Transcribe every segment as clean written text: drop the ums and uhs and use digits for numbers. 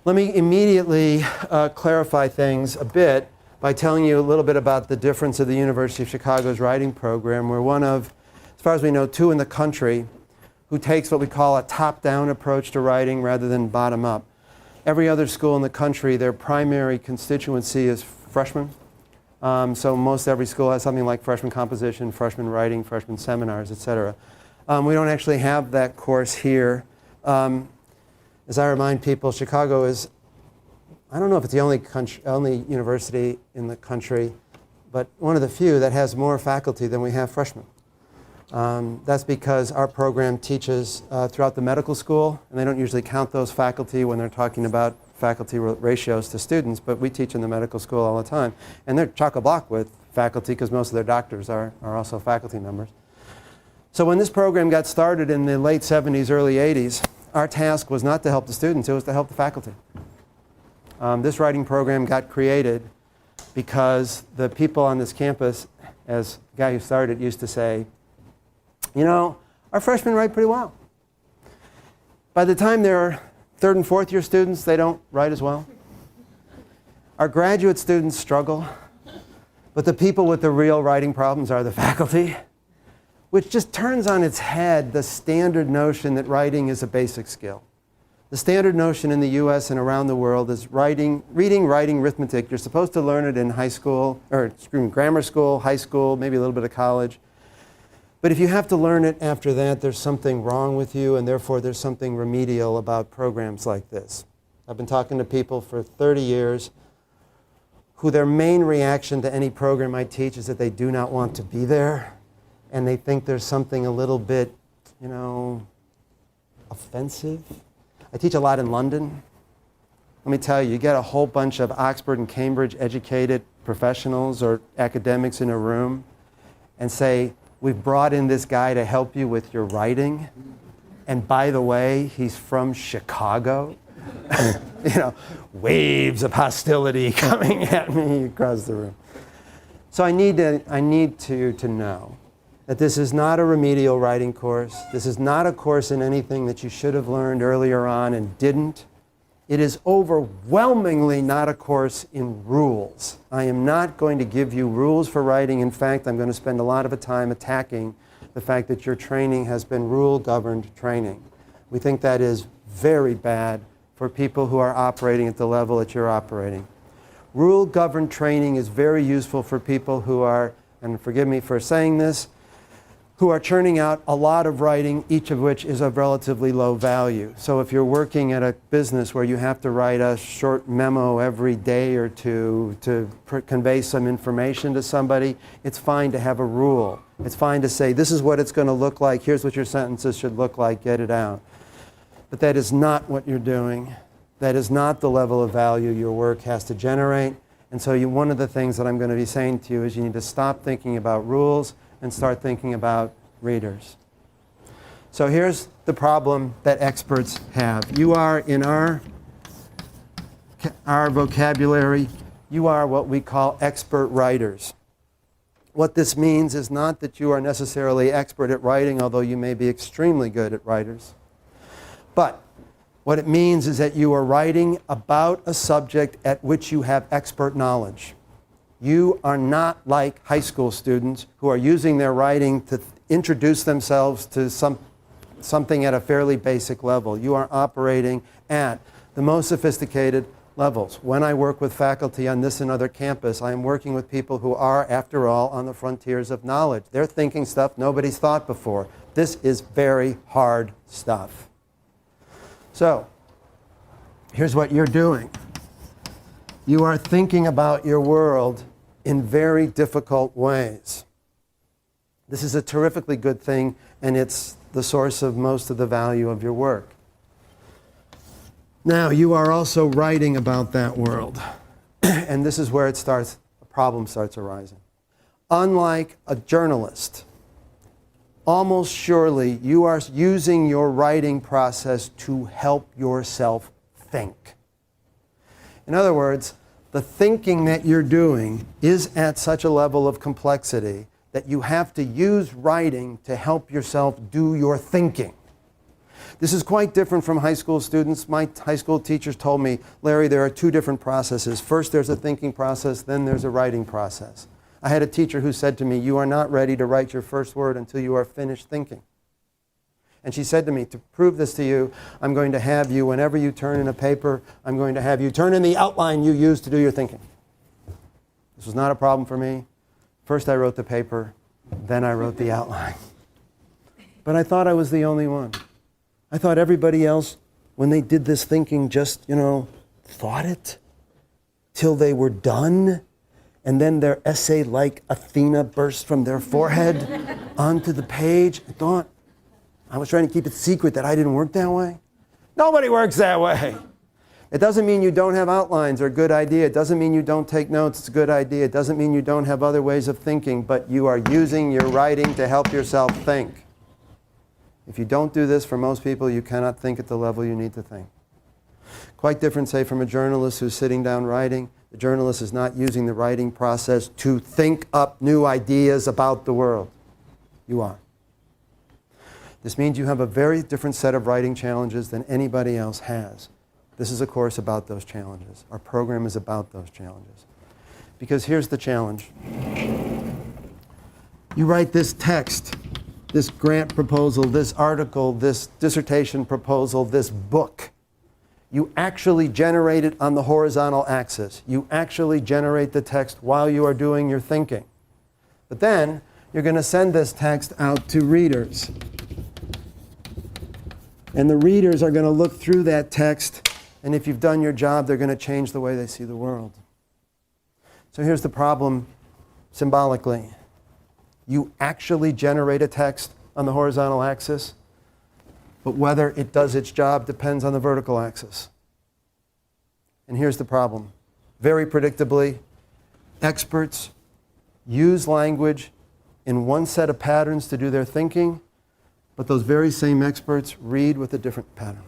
Let me immediately clarify things a bit by telling you a little bit about the difference of the University of Chicago's writing program. We're one of, as far as we know, 2 in the country who takes what we call a top-down approach to writing rather than bottom-up. Every other school in the country, their primary constituency is freshmen. So most every school has something like freshman composition, freshman writing, freshman seminars, etc. We don't actually have that course here. As I remind people, Chicago is, I don't know if it's the only university in the country, but one of the few that has more faculty than we have freshmen. That's because our program teaches throughout the medical school, and they don't usually count those faculty when they're talking about faculty ratios to students, but we teach in the medical school all the time. And they're chock-a-block with faculty because most of their doctors are also faculty members. So when this program got started in the late 70s, early 80s, our task was not to help the students, it was to help the faculty. This writing program got created because the people on this campus, as the guy who started used to say, you know, our freshmen write pretty well. By the time they're 3rd and 4th year students, they don't write as well. Our graduate students struggle, but the people with the real writing problems are the faculty, which just turns on its head the standard notion that writing is a basic skill. The standard notion in the US and around the world is reading, writing, arithmetic. You're supposed to learn it in high school, or grammar school, high school, maybe a little bit of college. But if you have to learn it after that, there's something wrong with you, and therefore there's something remedial about programs like this. I've been talking to people for 30 years who their main reaction to any program I teach is that they do not want to be there, and they think there's something a little bit, you know, offensive. I teach a lot in London. Let me tell you, you get a whole bunch of Oxford and Cambridge educated professionals or academics in a room and say, we've brought in this guy to help you with your writing. And by the way, he's from Chicago. You know, waves of hostility coming at me across the room. So I need to know that this is not a remedial writing course. This is not a course in anything that you should have learned earlier on and didn't. It is overwhelmingly not a course in rules. I am not going to give you rules for writing. In fact, I'm going to spend a lot of time attacking the fact that your training has been rule-governed training. We think that is very bad for people who are operating at the level that you're operating. Rule-governed training is very useful for people who are, and forgive me for saying this, who are churning out a lot of writing, each of which is of relatively low value. So if you're working at a business where you have to write a short memo every day or two to convey some information to somebody, it's fine to have a rule. It's fine to say, this is what it's going to look like, here's what your sentences should look like, get it out. But that is not what you're doing. That is not the level of value your work has to generate. And so one of the things that I'm going to be saying to you is you need to stop thinking about rules and start thinking about readers. So here's the problem that experts have. You are, in our vocabulary, you are what we call expert writers. What this means is not that you are necessarily expert at writing, although you may be extremely good at writers. But what it means is that you are writing about a subject at which you have expert knowledge. You are not like high school students who are using their writing to introduce themselves to something at a fairly basic level. You are operating at the most sophisticated levels. When I work with faculty on this and other campus, I am working with people who are, after all, on the frontiers of knowledge. They're thinking stuff nobody's thought before. This is very hard stuff. So, here's what you're doing. You are thinking about your world in very difficult ways. This is a terrifically good thing, and it's the source of most of the value of your work. Now, you are also writing about that world. And this is where it starts, a problem starts arising. Unlike a journalist, almost surely you are using your writing process to help yourself think. In other words, the thinking that you're doing is at such a level of complexity that you have to use writing to help yourself do your thinking. This is quite different from high school students. My high school teachers told me, Larry, there are two different processes. First, there's a thinking process, then there's a writing process. I had a teacher who said to me, you are not ready to write your first word until you are finished thinking. And she said to me, to prove this to you, I'm going to have you, whenever you turn in a paper, I'm going to have you turn in the outline you used to do your thinking. This was not a problem for me. First I wrote the paper, then I wrote the outline. But I thought I was the only one. I thought everybody else, when they did this thinking, just, thought it till they were done. And then their essay, like Athena, burst from their forehead onto the page. I thought I was trying to keep it secret that I didn't work that way. Nobody works that way. It doesn't mean you don't have outlines or a good idea. It doesn't mean you don't take notes. It's a good idea. It doesn't mean you don't have other ways of thinking, but you are using your writing to help yourself think. If you don't do this, for most people, you cannot think at the level you need to think. Quite different, say, from a journalist who's sitting down writing. The journalist is not using the writing process to think up new ideas about the world. You are. This means you have a very different set of writing challenges than anybody else has. This is a course about those challenges. Our program is about those challenges. Because here's the challenge. You write this text, this grant proposal, this article, this dissertation proposal, this book. You actually generate it on the horizontal axis. You actually generate the text while you are doing your thinking. But then you're going to send this text out to readers. And the readers are going to look through that text, and if you've done your job, they're going to change the way they see the world. So here's the problem symbolically. You actually generate a text on the horizontal axis, but whether it does its job depends on the vertical axis. And here's the problem. Very predictably, experts use language in one set of patterns to do their thinking, but those very same experts read with a different pattern.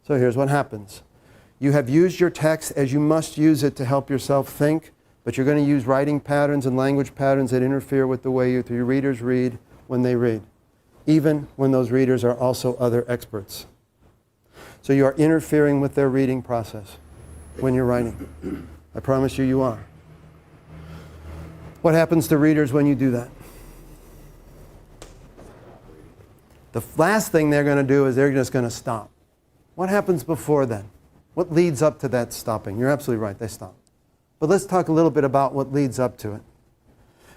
So here's what happens. You have used your text as you must use it to help yourself think, but you're going to use writing patterns and language patterns that interfere with the way your readers read when they read, even when those readers are also other experts. So you are interfering with their reading process when you're writing. I promise you, you are. What happens to readers when you do that? The last thing they're going to do is they're just going to stop. What happens before then? What leads up to that stopping? You're absolutely right, they stop. But let's talk a little bit about what leads up to it.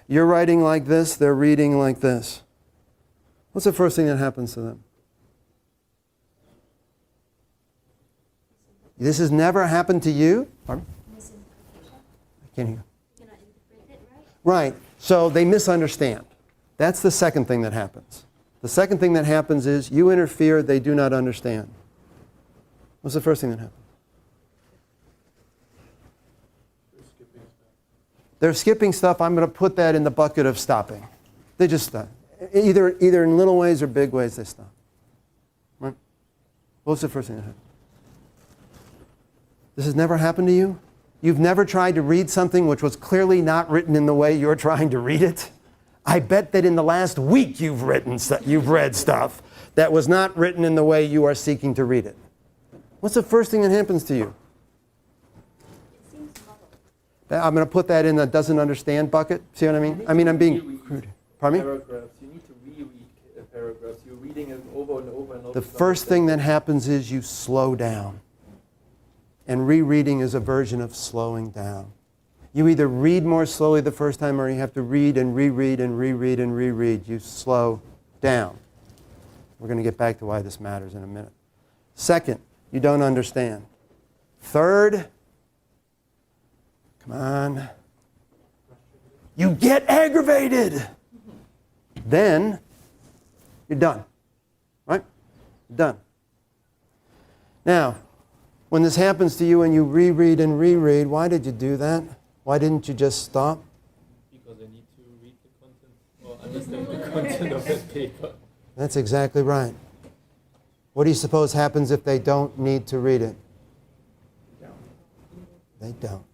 You're writing like this, they're reading like this. What's the first thing that happens to them? This has never happened to you? Pardon? I can't hear you. You cannot interpret it, right? Right. So they misunderstand. That's the second thing that happens. The second thing that happens is you interfere, they do not understand. What's the first thing that happens? They're skipping stuff. I'm going to put that in the bucket of stopping. They just stop. Either in little ways or big ways, they stop. Right? What's the first thing that happens? This has never happened to you? You've never tried to read something which was clearly not written in the way you're trying to read it? I bet that in the last week you've read stuff that was not written in the way you are seeking to read it. What's the first thing that happens to you? It seems muddled. I'm going to put that in the doesn't understand bucket. See what I mean? I mean, I'm being crude. Pardon me? Paragraphs. You need to reread paragraphs. You're reading it over and over and over. The first thing that happens is you slow down. And rereading is a version of slowing down. You either read more slowly the first time or you have to read and reread and reread and reread. You slow down. We're going to get back to why this matters in a minute. Second, you don't understand. Third, come on, you get aggravated. Then you're done. Right? You're done. Now, when this happens to you and you reread and reread, why did you do that? Why didn't you just stop? Because I need to read the content or understand the content of that paper. That's exactly right. What do you suppose happens if they don't need to read it? They don't.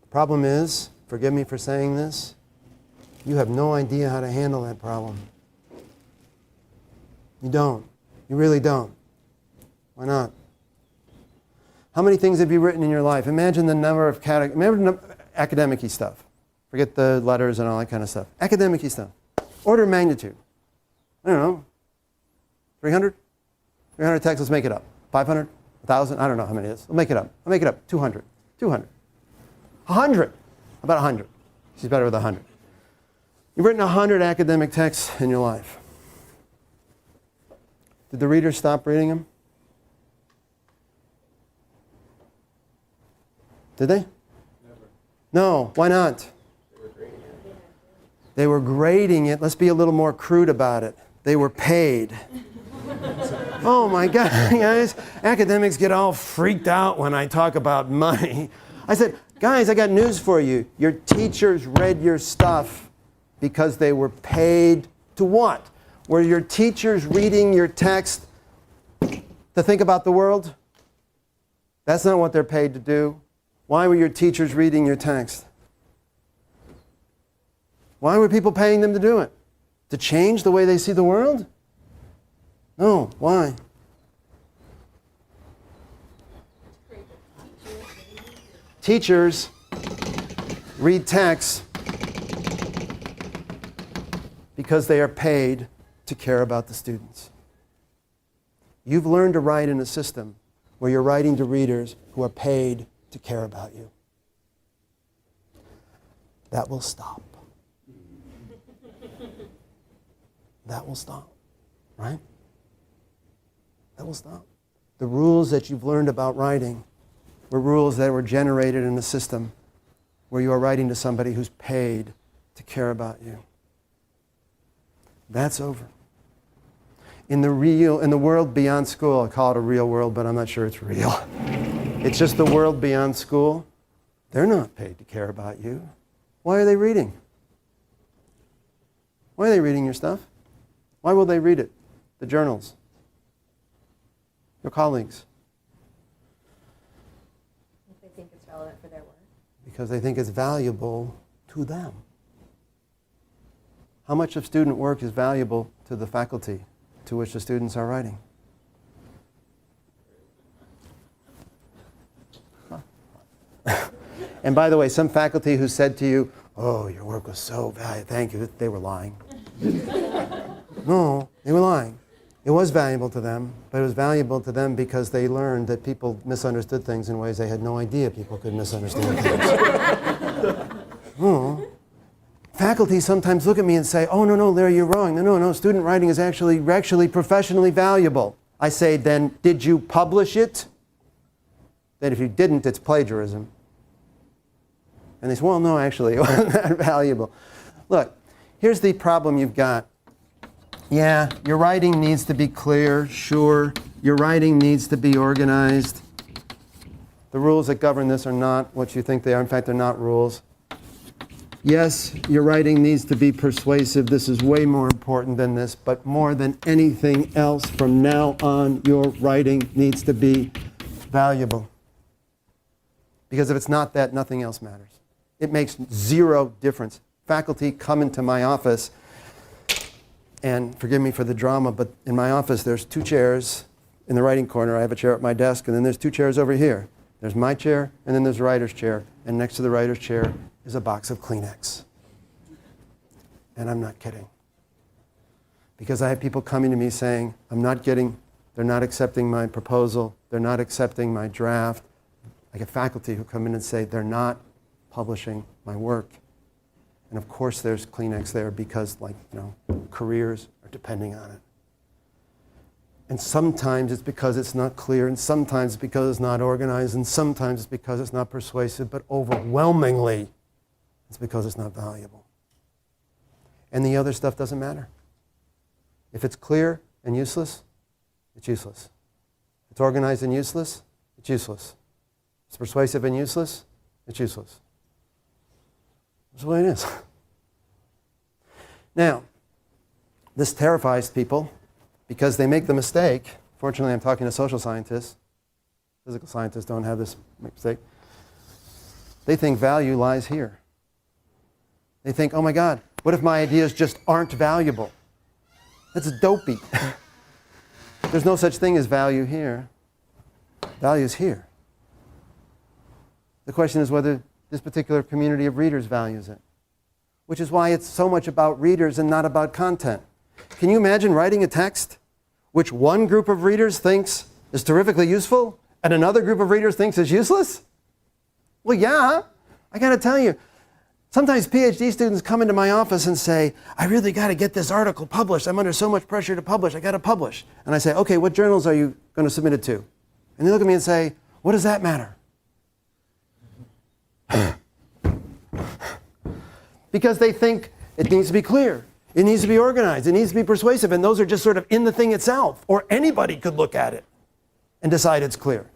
The problem is, forgive me for saying this, you have no idea how to handle that problem. You don't. You really don't. Why not? How many things have you written in your life? Imagine the number of academic-y stuff. Forget the letters and all that kind of stuff. Academic-y stuff. Order of magnitude. I don't know. 300? 300 texts, let's make it up. 500? 1,000? I don't know how many it is. We'll make it up. I'll make it up. 200. 200. 100. About 100. She's better with 100. You've written 100 academic texts in your life. Did the readers stop reading them? Did they? Never. No. Why not? They were grading it. Let's be a little more crude about it. They were paid. Oh my God, guys. Academics get all freaked out when I talk about money. I said, guys, I got news for you. Your teachers read your stuff because they were paid to what? Were your teachers reading your text to think about the world? That's not what they're paid to do. Why were your teachers reading your text? Why were people paying them to do it? To change the way they see the world? No. Why? Teachers read texts because they are paid to care about the students. You've learned to write in a system where you're writing to readers who are paid to care about you. That will stop. That will stop, right? That will stop. The rules that you've learned about writing were rules that were generated in a system where you are writing to somebody who's paid to care about you. That's over. In the world beyond school, I call it a real world, but I'm not sure it's real. It's just the world beyond school. They're not paid to care about you. Why are they reading? Why are they reading your stuff? Why will they read it? The journals. Your colleagues. If they think it's relevant for their work. Because they think it's valuable to them. How much of student work is valuable to the faculty to which the students are writing? And by the way, some faculty who said to you, oh, your work was so valuable, thank you, they were lying. No, they were lying. It was valuable to them, but it was valuable to them because they learned that people misunderstood things in ways they had no idea people could misunderstand things. Oh. Faculty sometimes look at me and say, oh, no, Larry, you're wrong. No, student writing is actually professionally valuable. I say, then did you publish it? Then if you didn't, it's plagiarism. And they say, well, no, actually, it wasn't that valuable. Look, here's the problem you've got. Yeah, your writing needs to be clear, sure. Your writing needs to be organized. The rules that govern this are not what you think they are. In fact, they're not rules. Yes, your writing needs to be persuasive. This is way more important than this. But more than anything else, from now on, your writing needs to be valuable. Because if it's not that, nothing else matters. It makes zero difference. Faculty come into my office, and forgive me for the drama, but in my office there's 2 chairs in the writing corner. I have a chair at my desk, and then there's 2 chairs over here. There's my chair, and then there's the writer's chair. And next to the writer's chair is a box of Kleenex. And I'm not kidding. Because I have people coming to me saying, they're not accepting my proposal, they're not accepting my draft. I get faculty who come in and say, they're not publishing my work. And of course there's Kleenex there because, careers are depending on it. And sometimes it's because it's not clear, and sometimes it's because it's not organized, and sometimes it's because it's not persuasive, but overwhelmingly it's because it's not valuable. And the other stuff doesn't matter. If it's clear and useless, it's useless. If it's organized and useless, it's useless. If it's persuasive and useless, it's useless. That's the way it is. Now, this terrifies people because they make the mistake. Fortunately, I'm talking to social scientists. Physical scientists don't have this mistake. They think value lies here. They think, oh my God, what if my ideas just aren't valuable? That's dopey. There's no such thing as value here. Value's here. The question is whether this particular community of readers values it, which is why it's so much about readers and not about content. Can you imagine writing a text which one group of readers thinks is terrifically useful and another group of readers thinks is useless? Well, yeah. I got to tell you, sometimes PhD students come into my office and say, I really got to get this article published. I'm under so much pressure to publish. I got to publish. And I say, okay, what journals are you going to submit it to? And they look at me and say, what does that matter? Because they think it needs to be clear. It needs to be organized. It needs to be persuasive. And those are just sort of in the thing itself. Or anybody could look at it and decide it's clear.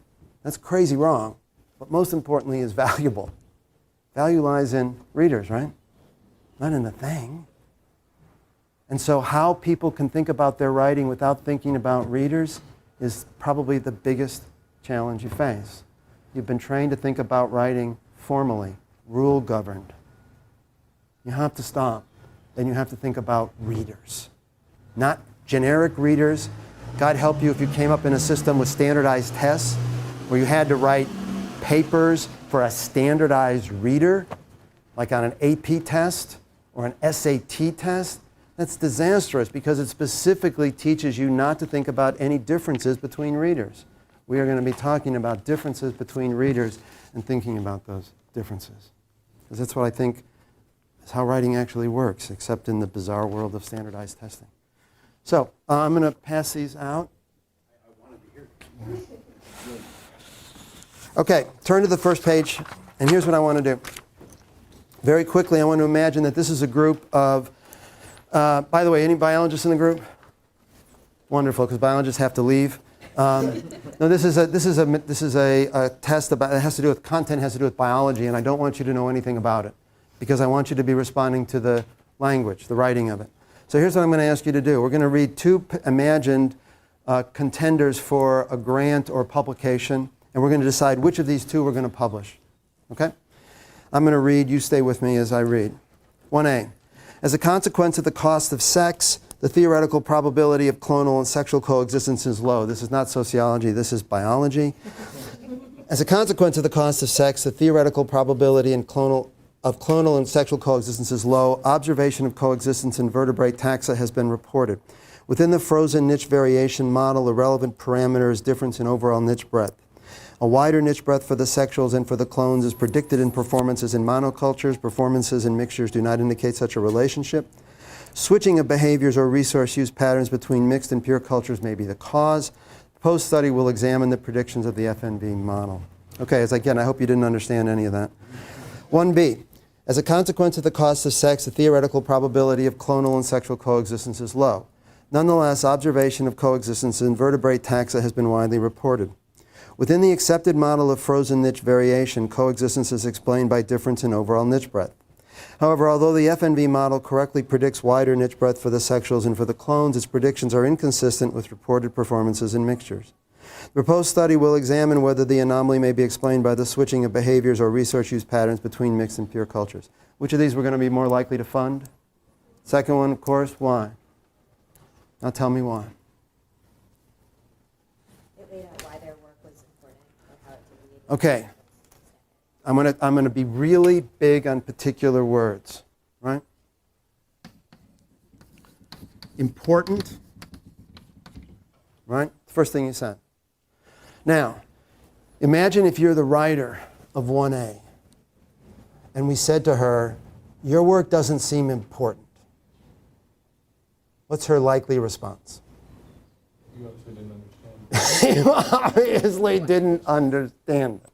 That's crazy wrong. But most importantly is valuable. Value lies in readers, right? Not in the thing. And so how people can think about their writing without thinking about readers is probably the biggest challenge you face. You've been trained to think about writing formally, rule-governed. You have to stop. Then you have to think about readers. Not generic readers. God help you if you came up in a system with standardized tests where you had to write papers for a standardized reader, like on an AP test or an SAT test. That's disastrous because it specifically teaches you not to think about any differences between readers. We are going to be talking about differences between readers and thinking about those differences. Because that's what I think is how writing actually works, except in the bizarre world of standardized testing. So I'm going to pass these out. Okay, turn to the first page, and here's what I want to do. Very quickly, I want to imagine that this is a group of, by the way, any biologists in the group? Wonderful, because biologists have to leave. No, this is a test about, it has to do with, content has to do with biology, and I don't want you to know anything about it, because I want you to be responding to the language, the writing of it. So here's what I'm going to ask you to do. We're going to read two imagined contenders for a grant or publication, and we're going to decide which of these two we're going to publish. Okay? I'm going to read. You stay with me as I read. 1A. As a consequence of the cost of sex, the theoretical probability of clonal and sexual coexistence is low. This is not sociology. This is biology. As a consequence of the cost of sex, the theoretical probability of clonal and sexual coexistence is low. Observation of coexistence in vertebrate taxa has been reported. Within the frozen niche variation model, a relevant parameter is difference in overall niche breadth. A wider niche breadth for the sexuals and for the clones is predicted in performances in monocultures. Performances in mixtures do not indicate such a relationship. Switching of behaviors or resource use patterns between mixed and pure cultures may be the cause. The post-study will examine the predictions of the FNV model. Okay, again, I hope you didn't understand any of that. 1B. As a consequence of the cost of sex, the theoretical probability of clonal and sexual coexistence is low. Nonetheless, observation of coexistence in vertebrate taxa has been widely reported. Within the accepted model of frozen niche variation, coexistence is explained by difference in overall niche breadth. However, although the FNV model correctly predicts wider niche breadth for the sexuals and for the clones, its predictions are inconsistent with reported performances in mixtures. The proposed study will examine whether the anomaly may be explained by the switching of behaviors or resource use patterns between mixed and pure cultures. Which of these we're going to be more likely to fund? Second one, of course. Why? Now tell me why. It laid out why their work was important and how it deviated. Okay. I'm going to be really big on particular words, right? Important, right? First thing you said. Now, imagine if you're the writer of 1A, and we said to her, your work doesn't seem important. What's her likely response? You obviously didn't understand. You obviously didn't understand it.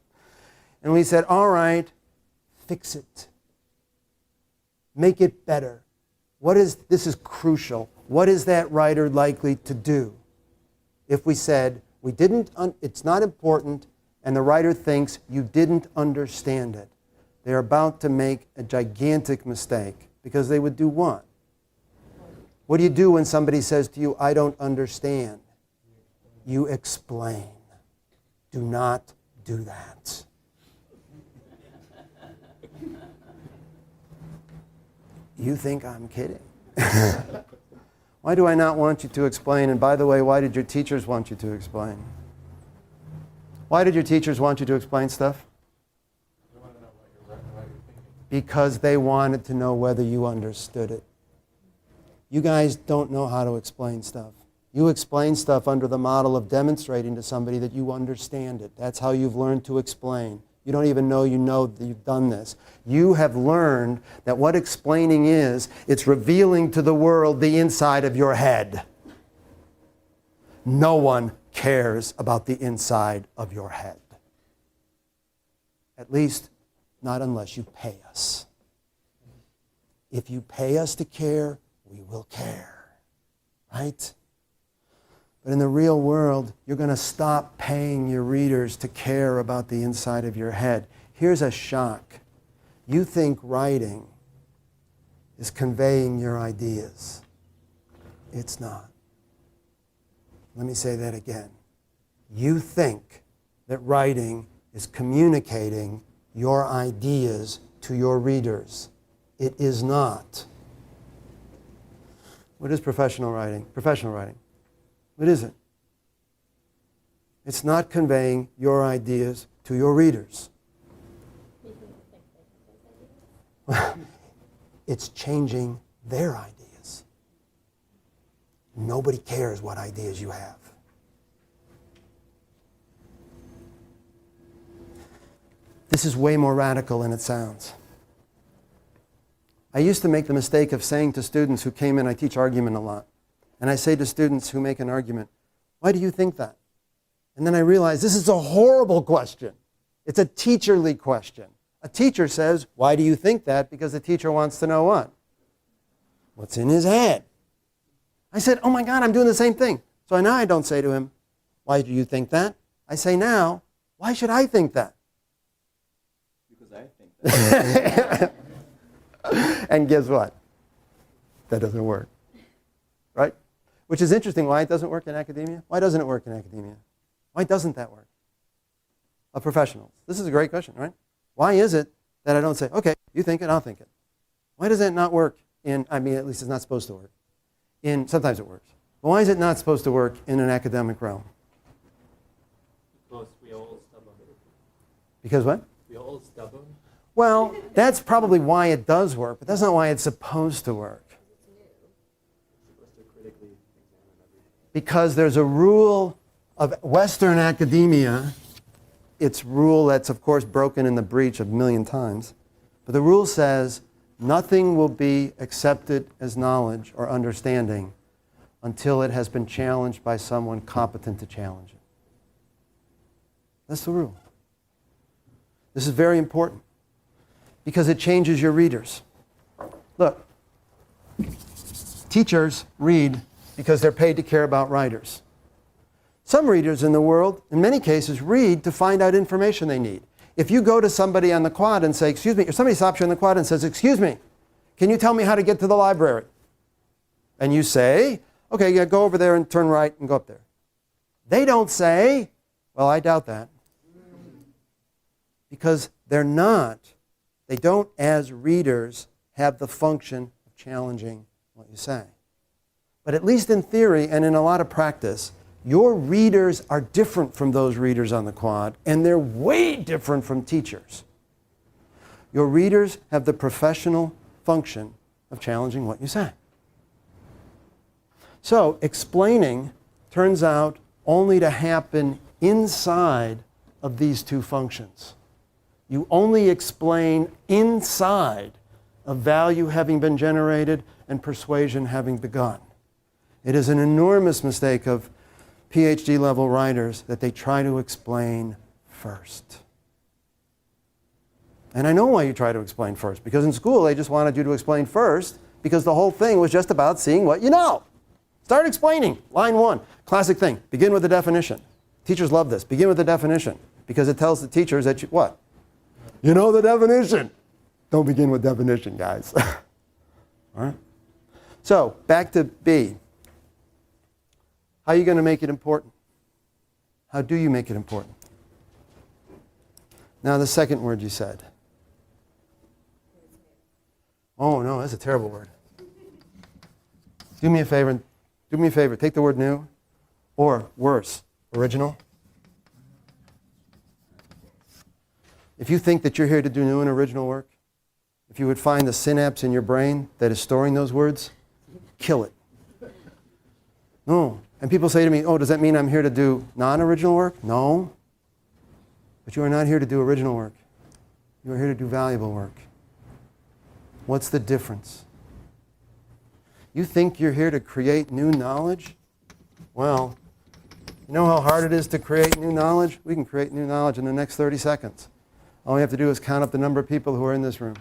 And we said, all right, fix it. Make it better. This is crucial. What is that writer likely to do? If we said, it's not important, and the writer thinks you didn't understand it, they're about to make a gigantic mistake, because they would do what? What do you do when somebody says to you, I don't understand? You explain. Do not do that. You think I'm kidding? Why do I not want you to explain? And by the way, why did your teachers want you to explain? Why did your teachers want you to explain stuff? They want to know what you're thinking. Because they wanted to know whether you understood it. You guys don't know how to explain stuff. You explain stuff under the model of demonstrating to somebody that you understand it. That's how you've learned to explain. You don't even know that you've done this. You have learned that what explaining is, it's revealing to the world the inside of your head. No one cares about the inside of your head. At least, not unless you pay us. If you pay us to care, we will care. Right? But in the real world, you're going to stop paying your readers to care about the inside of your head. Here's a shock. You think writing is conveying your ideas. It's not. Let me say that again. You think that writing is communicating your ideas to your readers. It is not. What is professional writing? Professional writing. What is it? It's not conveying your ideas to your readers. It's changing their ideas. Nobody cares what ideas you have. This is way more radical than it sounds. I used to make the mistake of saying to students who came in, I teach argument a lot, and I say to students who make an argument, why do you think that? And then I realize this is a horrible question. It's a teacherly question. A teacher says, why do you think that? Because the teacher wants to know what? What's in his head. I said, oh my God, I'm doing the same thing. So now I don't say to him, why do you think that? I say now, why should I think that? Because I think that. And guess what? That doesn't work. Right? Which is interesting why it doesn't work in academia. Why doesn't it work in academia? Why doesn't that work? Of professionals. This is a great question, right? Why is it that I don't say, okay, you think it, I'll think it? Why does that not work in, at least it's not supposed to work. Sometimes it works. But why is it not supposed to work in an academic realm? Because we are all stubborn. Because what? We are all stubborn. Well, that's probably why it does work, but that's not why it's supposed to work. Because there's a rule of Western academia. It's rule that's, of course, broken in the breach a million times. But the rule says nothing will be accepted as knowledge or understanding until it has been challenged by someone competent to challenge it. That's the rule. This is very important because it changes your readers. Look, teachers read because they're paid to care about writers. Some readers in the world, in many cases, read to find out information they need. If you go to somebody on the quad and say, excuse me, or somebody stops you on the quad and says, excuse me, can you tell me how to get to the library? And you say, okay, yeah, go over there and turn right and go up there. They don't say, well, I doubt that. Because they don't, as readers, have the function of challenging what you say. But at least in theory and in a lot of practice, your readers are different from those readers on the quad, and they're way different from teachers. Your readers have the professional function of challenging what you say. So explaining turns out only to happen inside of these two functions. You only explain inside of value having been generated and persuasion having begun. It is an enormous mistake of PhD level writers that they try to explain first. And I know why you try to explain first, because in school they just wanted you to explain first because the whole thing was just about seeing what you know. Start explaining. Line 1, classic thing, begin with the definition. Teachers love this. Begin with the definition because it tells the teachers that what? You know the definition. Don't begin with definition, guys. All right? So, back to B. How are you going to make it important? How do you make it important? Now, the second word you said. Oh, no, that's a terrible word. Do me a favor and Do me a favor, take the word new, or worse, original. If you think that you're here to do new and original work, if you would find the synapse in your brain that is storing those words, kill it. No. And people say to me, oh, does that mean I'm here to do non-original work? No. But you are not here to do original work. You are here to do valuable work. What's the difference? You think you're here to create new knowledge? Well, you know how hard it is to create new knowledge? We can create new knowledge in the next 30 seconds. All we have to do is count up the number of people who are in this room.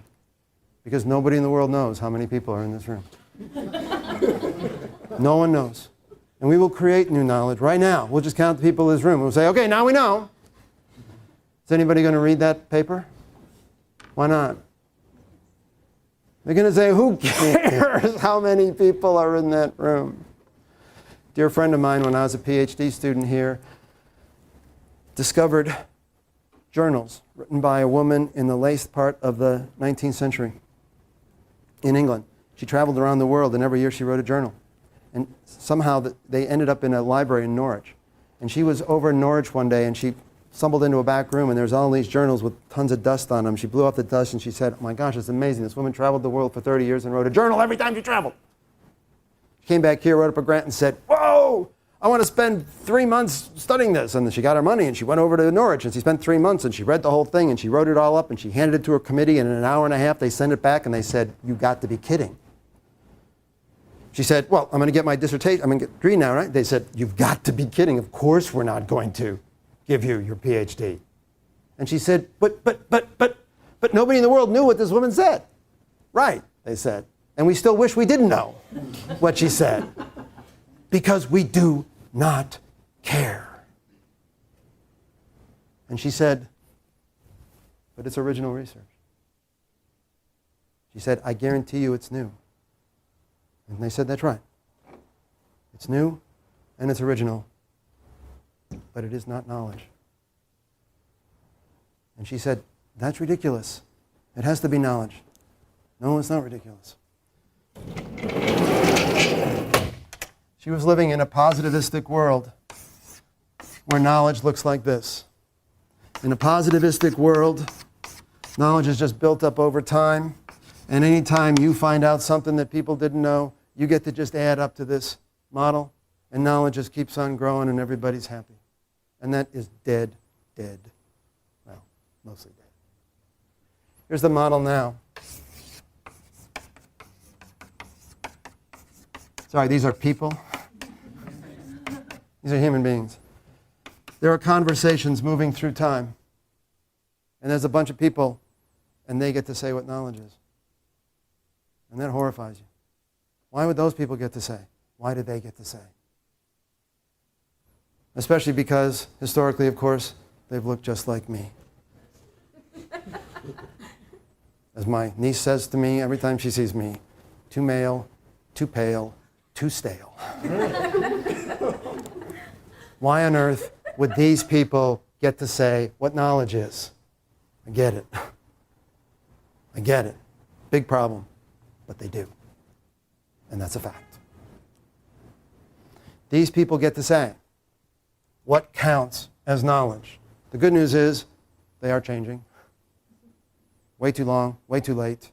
Because nobody in the world knows how many people are in this room. No one knows. And we will create new knowledge right now. We'll just count the people in this room. We'll say, okay, now we know. Is anybody going to read that paper? Why not? They're going to say, who cares how many people are in that room? A dear friend of mine, when I was a PhD student here, discovered journals written by a woman in the late part of the 19th century in England. She traveled around the world, and every year she wrote a journal. And somehow they ended up in a library in Norwich. And she was over in Norwich one day, and she stumbled into a back room, and there's all these journals with tons of dust on them. She blew off the dust, and she said, oh my gosh, it's amazing. This woman traveled the world for 30 years and wrote a journal every time she traveled. She came back here, wrote up a grant, and said, whoa, I want to spend 3 months studying this. And then she got her money, and she went over to Norwich, and she spent 3 months, and she read the whole thing, and she wrote it all up, and she handed it to her committee, and in an hour and a half, they sent it back, and they said, you got to be kidding. She said, well, I'm going to get my dissertation. I'm going to get a degree now, right? They said, you've got to be kidding. Of course we're not going to give you your PhD. And she said, but nobody in the world knew what this woman said. Right, they said. And we still wish we didn't know what she said. Because we do not care. And she said, but it's original research. She said, I guarantee you it's new. And they said, that's right. It's new and it's original, but it is not knowledge. And she said, that's ridiculous. It has to be knowledge. No, it's not ridiculous. She was living in a positivistic world where knowledge looks like this. In a positivistic world, knowledge is just built up over time. And anytime you find out something that people didn't know, you get to just add up to this model, and knowledge just keeps on growing, and everybody's happy. And that is dead. Well, mostly dead. Here's the model now. Sorry, these are people. These are human beings. There are conversations moving through time. And there's a bunch of people, and they get to say what knowledge is. And that horrifies you. Why would those people get to say? Why did they get to say? Especially because, historically, of course, they've looked just like me. As my niece says to me every time she sees me, too male, too pale, too stale. Why on earth would these people get to say what knowledge is? I get it. I get it. Big problem. But they do. And that's a fact. These people get to say what counts as knowledge. The good news is they are changing. Way too long, way too late,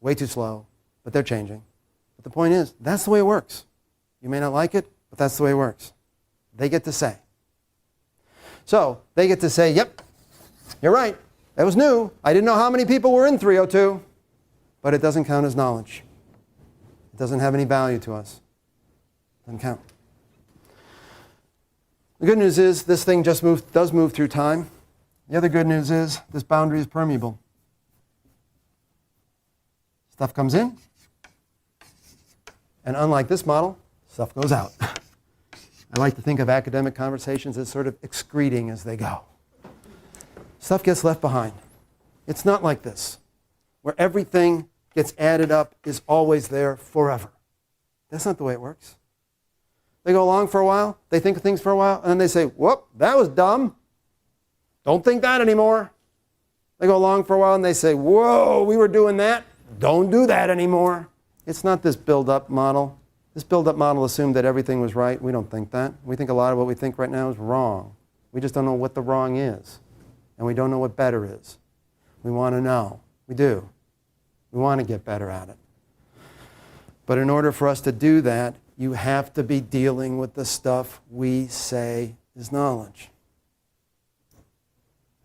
way too slow, but they're changing. But the point is, that's the way it works. You may not like it, but that's the way it works. They get to say. So they get to say, yep, you're right. That was new. I didn't know how many people were in 302, but it doesn't count as knowledge. It doesn't have any value to us. It doesn't count. The good news is this thing just does move through time. The other good news is this boundary is permeable. Stuff comes in, and unlike this model, stuff goes out. I like to think of academic conversations as sort of excreting as they go. Stuff gets left behind. It's not like this, where everything gets added up, is always there forever. That's not the way it works. They go along for a while, they think of things for a while, and then they say, whoop, that was dumb. Don't think that anymore. They go along for a while and they say, whoa, we were doing that. Don't do that anymore. It's not this build-up model. This build-up model assumed that everything was right. We don't think that. We think a lot of what we think right now is wrong. We just don't know what the wrong is. And we don't know what better is. We want to know. We do. We want to get better at it. But in order for us to do that, you have to be dealing with the stuff we say is knowledge.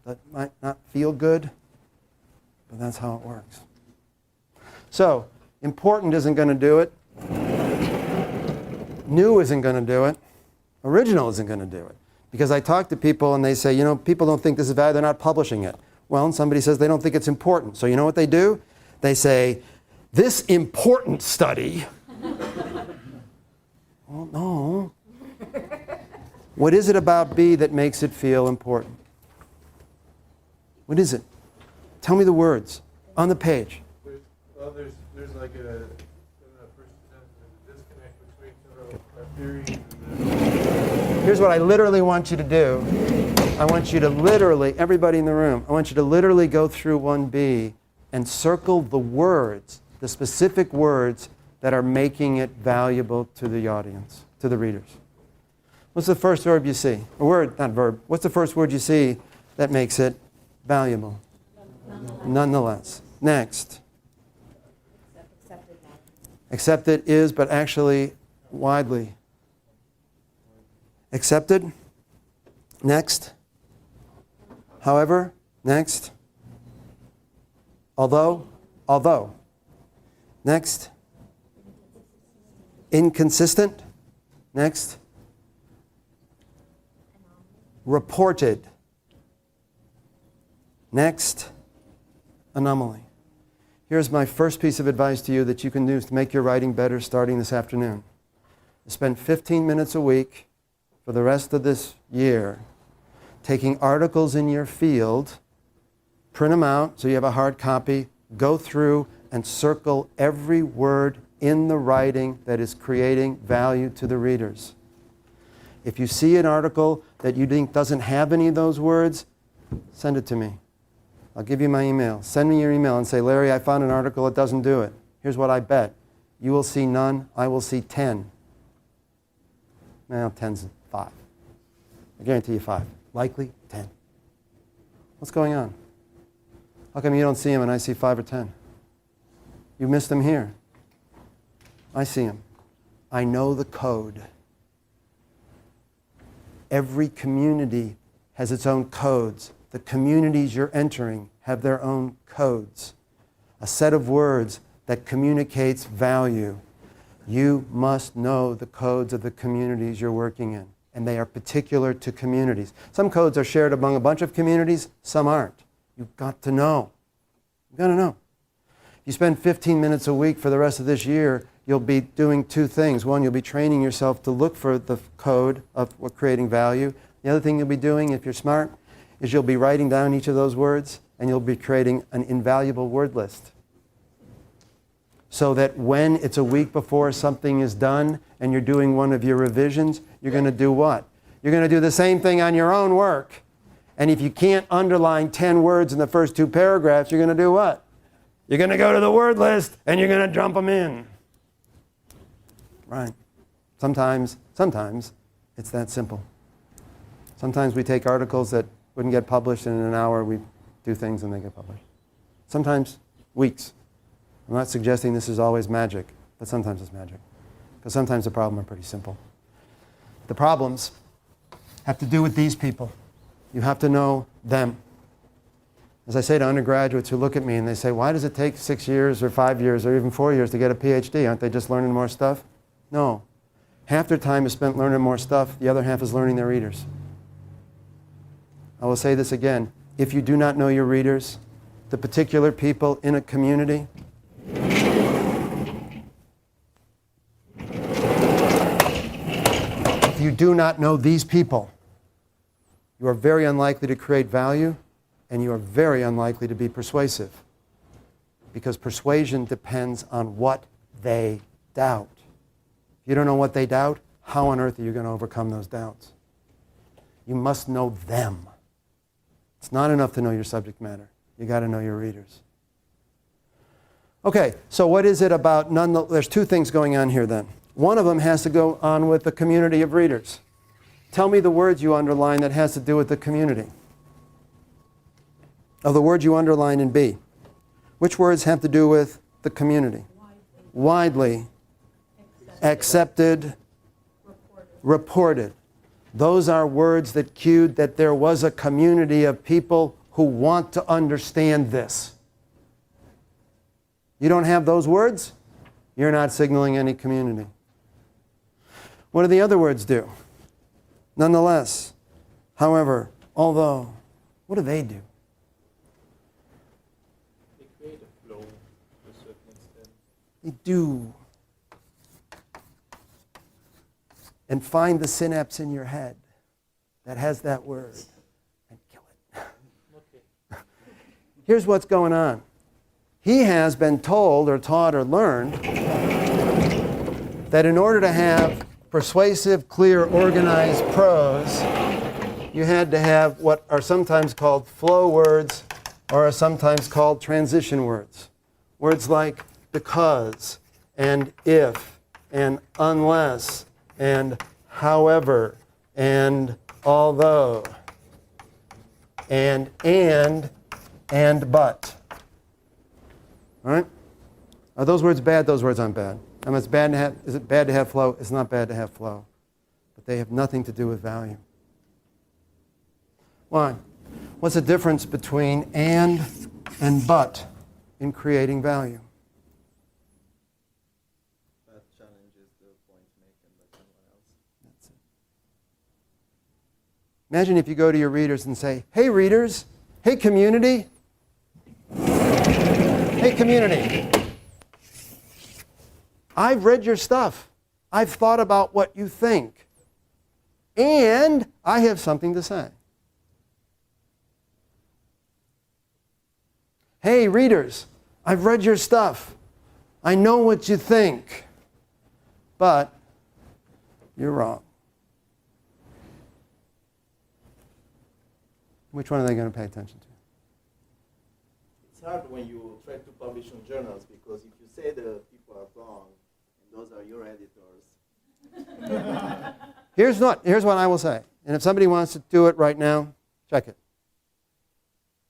That might not feel good, but that's how it works. So, important isn't going to do it. New isn't going to do it. Original isn't going to do it. Because I talk to people and they say, you know, people don't think this is valuable, they're not publishing it. Well, and somebody says they don't think it's important. So you know what they do? They say, this important study. Well, no. What is it about B that makes it feel important? What is it? Tell me the words on the page. There's like a disconnect between sort of a theory and Here's what I literally want you to do. I want you to literally, everybody in the room, I want you to literally go through 1B and circle the words, the specific words that are making it valuable to the audience, to the readers. What's the first verb you see? A word, not verb. What's the first word you see that makes it valuable? Nonetheless. Next. Accepted now. Accepted is, but actually widely. Accepted. Next. However. Next. Although. Next. Inconsistent. Next. Reported. Next. Anomaly. Here's my first piece of advice to you that you can use to make your writing better starting this afternoon. Spend 15 minutes a week for the rest of this year taking articles in your field, print them out so you have a hard copy, go through and circle every word in the writing that is creating value to the readers. If you see an article that you think doesn't have any of those words, send it to me. I'll give you my email. Send me your email and say, Larry, I found an article that doesn't do it. Here's what I bet. You will see none. I will see 10. Well, 10's 5. I guarantee you 5. Likely 10. What's going on? How come you don't see them and I see 5 or 10? You missed them here. I see them. I know the code. Every community has its own codes. The communities you're entering have their own codes. A set of words that communicates value. You must know the codes of the communities you're working in, and they are particular to communities. Some codes are shared among a bunch of communities, some aren't. You've got to know. You've got to know. You spend 15 minutes a week for the rest of this year, you'll be doing 2 things. One, you'll be training yourself to look for the code of creating value. The other thing you'll be doing, if you're smart, is you'll be writing down each of those words and you'll be creating an invaluable word list. So that when it's a week before something is done and you're doing one of your revisions, you're going to do what? You're going to do the same thing on your own work. And if you can't underline 10 words in the first 2 paragraphs, you're going to do what? You're going to go to the word list and you're going to dump them in. Right. Sometimes it's that simple. Sometimes we take articles that wouldn't get published, and in an hour we do things and they get published. Sometimes weeks. I'm not suggesting this is always magic, but sometimes it's magic. Because sometimes the problems are pretty simple. The problems have to do with these people. You have to know them. As I say to undergraduates who look at me and they say, why does it take 6 years or 5 years or even 4 years to get a PhD? Aren't they just learning more stuff? No. Half their time is spent learning more stuff. The other half is learning their readers. I will say this again. If you do not know your readers, the particular people in a community, if you do not know these people, you are very unlikely to create value, and you are very unlikely to be persuasive. Because persuasion depends on what they doubt. If you don't know what they doubt, how on earth are you going to overcome those doubts? You must know them. It's not enough to know your subject matter. You got to know your readers. Okay, so what is it about there's 2 things going on here then. One of them has to go on with the community of readers. Tell me the words you underline that has to do with the community. Of the words you underline in B, which words have to do with the community? Widely. Accepted. Reported. Those are words that cued that there was a community of people who want to understand this. You don't have those words, you're not signaling any community. What do the other words do? Nonetheless, however, although, what do they do? They create a flow to a certain extent. They do. And find the synapse in your head that has that word and kill it. Okay. Here's what's going on. He has been told or taught or learned that in order to have persuasive, clear, organized prose, you had to have what are sometimes called flow words or are sometimes called transition words. Words like because and if and unless and however and although and but. All right? Are those words bad? Those words aren't bad. I mean, is it bad to have flow? It's not bad to have flow. But they have nothing to do with value. Why? What's the difference between and but in creating value? That challenges the point making by someone else. That's it. Imagine if you go to your readers and say, hey readers, hey community, hey community, I've read your stuff. I've thought about what you think. And I have something to say. Hey readers, I've read your stuff. I know what you think. But you're wrong. Which one are they going to pay attention to? It's hard when you try to publish on journals because if you say the people are wrong, and those are your editors. Here's what I will say. And if somebody wants to do it right now, check it.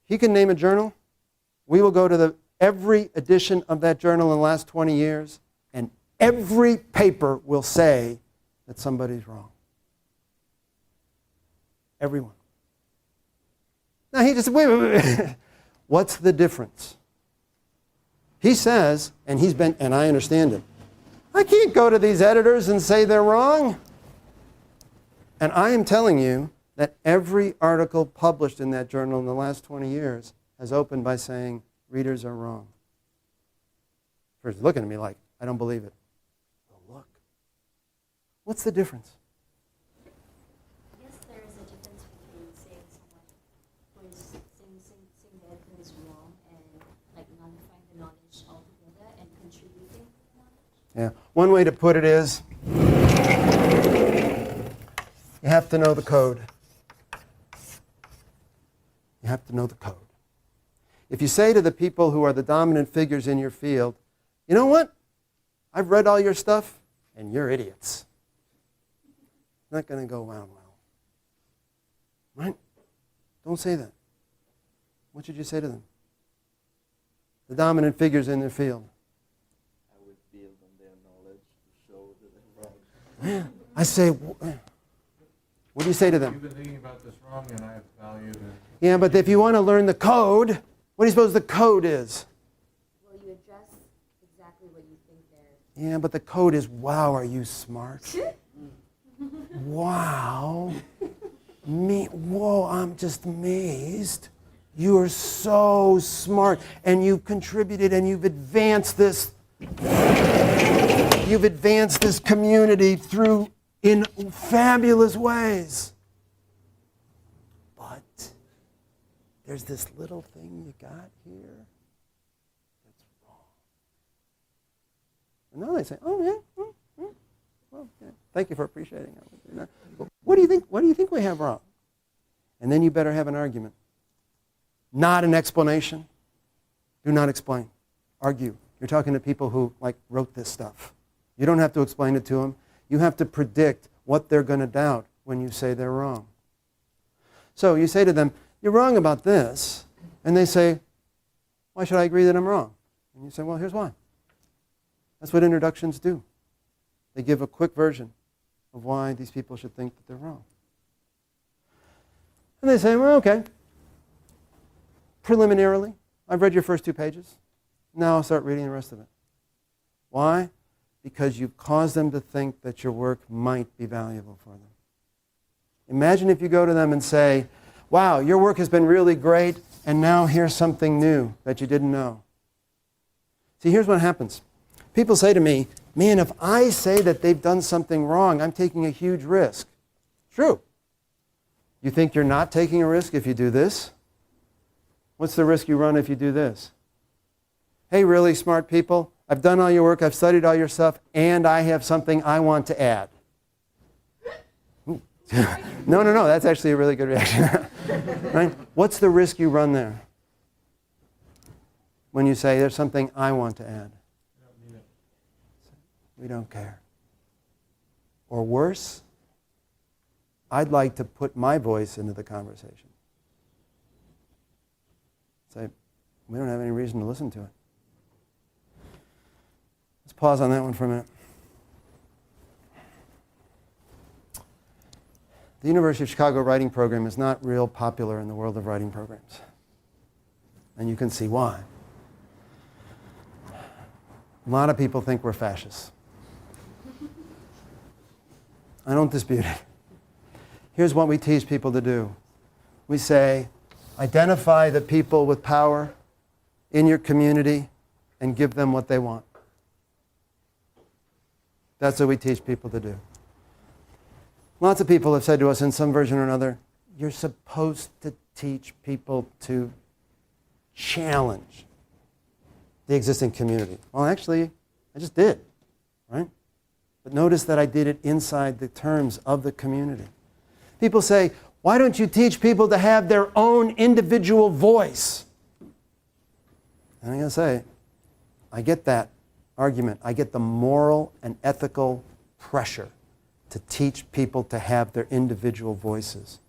He can name a journal. We will go to every edition of that journal in the last 20 years, and every paper will say that somebody's wrong. Everyone. Now he just, wait. What's the difference? He says, and I understand him, I can't go to these editors and say they're wrong. And I am telling you that every article published in that journal in the last 20 years has opened by saying, readers are wrong. First, looking at me like, I don't believe it. Well, look. What's the difference? I guess there is a difference between saying someone who is saying that everything is wrong and like nullifying the knowledge altogether and contributing to the knowledge. Yeah. One way to put it is, you have to know the code. You have to know the code. If you say to the people who are the dominant figures in your field, you know what? I've read all your stuff, and you're idiots. It's not going to go down well. Right? Don't say that. What should you say to them? The dominant figures in their field. I would build on their knowledge to show that they're wrong. I say, what do you say to them? You've been thinking about this wrong, and I have value to... Yeah, but if you want to learn the code, what do you suppose the code is? Will you address exactly what you think they're... Yeah, but the code is, wow, are you smart? Wow. Whoa, I'm just amazed. You are so smart, and you've contributed, and you've advanced this community through in fabulous ways. But there's this little thing you got here that's wrong. And now they say, oh yeah, well, yeah. Thank you for appreciating it. What do you think? What do you think we have wrong? And then you better have an argument. Not an explanation. Do not explain. Argue. You're talking to people who wrote this stuff. You don't have to explain it to them. You have to predict what they're going to doubt when you say they're wrong. So you say to them, you're wrong about this. And they say, why should I agree that I'm wrong? And you say, well, here's why. That's what introductions do. They give a quick version of why these people should think that they're wrong. And they say, well, okay. Preliminarily, I've read your first 2 pages. Now I'll start reading the rest of it. Why? Because you've caused them to think that your work might be valuable for them. Imagine if you go to them and say, wow, your work has been really great, and now here's something new that you didn't know. See, here's what happens. People say to me, man, if I say that they've done something wrong, I'm taking a huge risk. True. You think you're not taking a risk if you do this? What's the risk you run if you do this? Hey, really smart people, I've done all your work, I've studied all your stuff, and I have something I want to add. No, that's actually a really good reaction. Right? What's the risk you run there? When you say, there's something I want to add. We don't care. Or worse, I'd like to put my voice into the conversation. Say, we don't have any reason to listen to it. Let's pause on that one for a minute. The University of Chicago writing program is not real popular in the world of writing programs. And you can see why. A lot of people think we're fascists. I don't dispute it. Here's what we teach people to do. We say, identify the people with power in your community and give them what they want. That's what we teach people to do. Lots of people have said to us in some version or another, you're supposed to teach people to challenge the existing community. Well, actually, I just did, right? But notice that I did it inside the terms of the community. People say, why don't you teach people to have their own individual voice? And I'm going to say, I get that argument. I get the moral and ethical pressure to teach people to have their individual voices.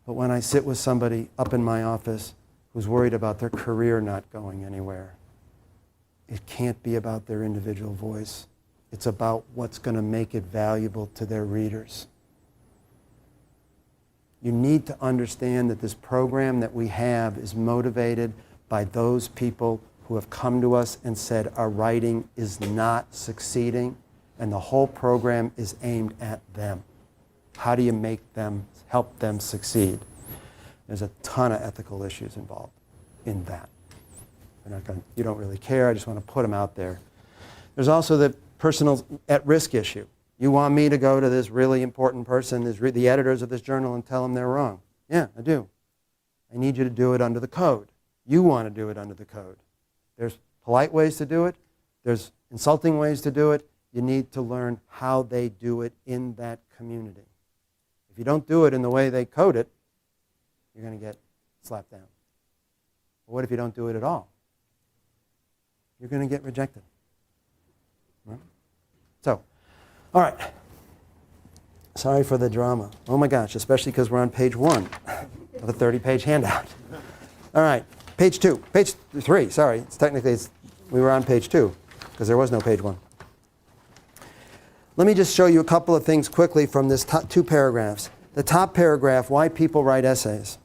But when I sit with somebody up in my office who's worried about their career not going anywhere, it can't be about their individual voice. It's about what's going to make it valuable to their readers. You need to understand that this program that we have is motivated by those people who have come to us and said our writing is not succeeding, and the whole program is aimed at them. How do you make them, help them succeed? There's a ton of ethical issues involved in that. You don't really care, I just want to put them out there. There's also the personal at-risk issue. You want me to go to this really important person, the editors of this journal, and tell them they're wrong. Yeah, I do. I need you to do it under the code. You want to do it under the code. There's polite ways to do it. There's insulting ways to do it. You need to learn how they do it in that community. If you don't do it in the way they code it, you're going to get slapped down. But what if you don't do it at all? You're going to get rejected. Right? So, all right. Sorry for the drama. Oh my gosh, especially because we're on page 1 of a 30-page handout. All right, page 2. Page 3, sorry. We were on page 2 because there was no page 1. Let me just show you a couple of things quickly from this 2 paragraphs. The top paragraph, why people write essays.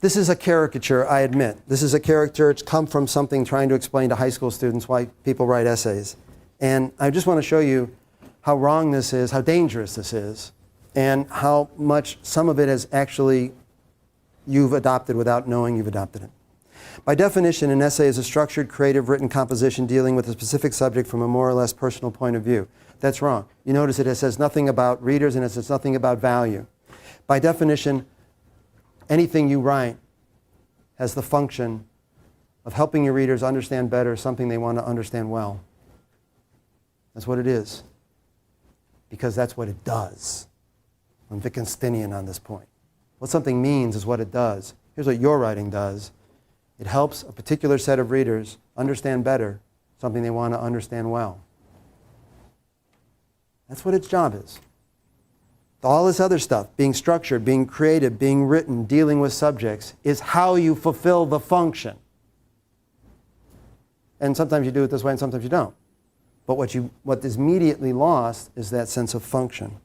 This is a caricature, I admit. This is a caricature. It's come from something trying to explain to high school students why people write essays. And I just want to show you how wrong this is, how dangerous this is, and how much some of it is actually you've adopted without knowing you've adopted it. By definition, an essay is a structured, creative, written composition dealing with a specific subject from a more or less personal point of view. That's wrong. You notice it says nothing about readers and it says nothing about value. By definition, anything you write has the function of helping your readers understand better something they want to understand well. That's what it is. Because that's what it does. I'm Wittgensteinian on this point. What something means is what it does. Here's what your writing does. It helps a particular set of readers understand better something they want to understand well. That's what its job is. All this other stuff, being structured, being creative, being written, dealing with subjects, is how you fulfill the function. And sometimes you do it this way and sometimes you don't. But what is immediately lost is that sense of function.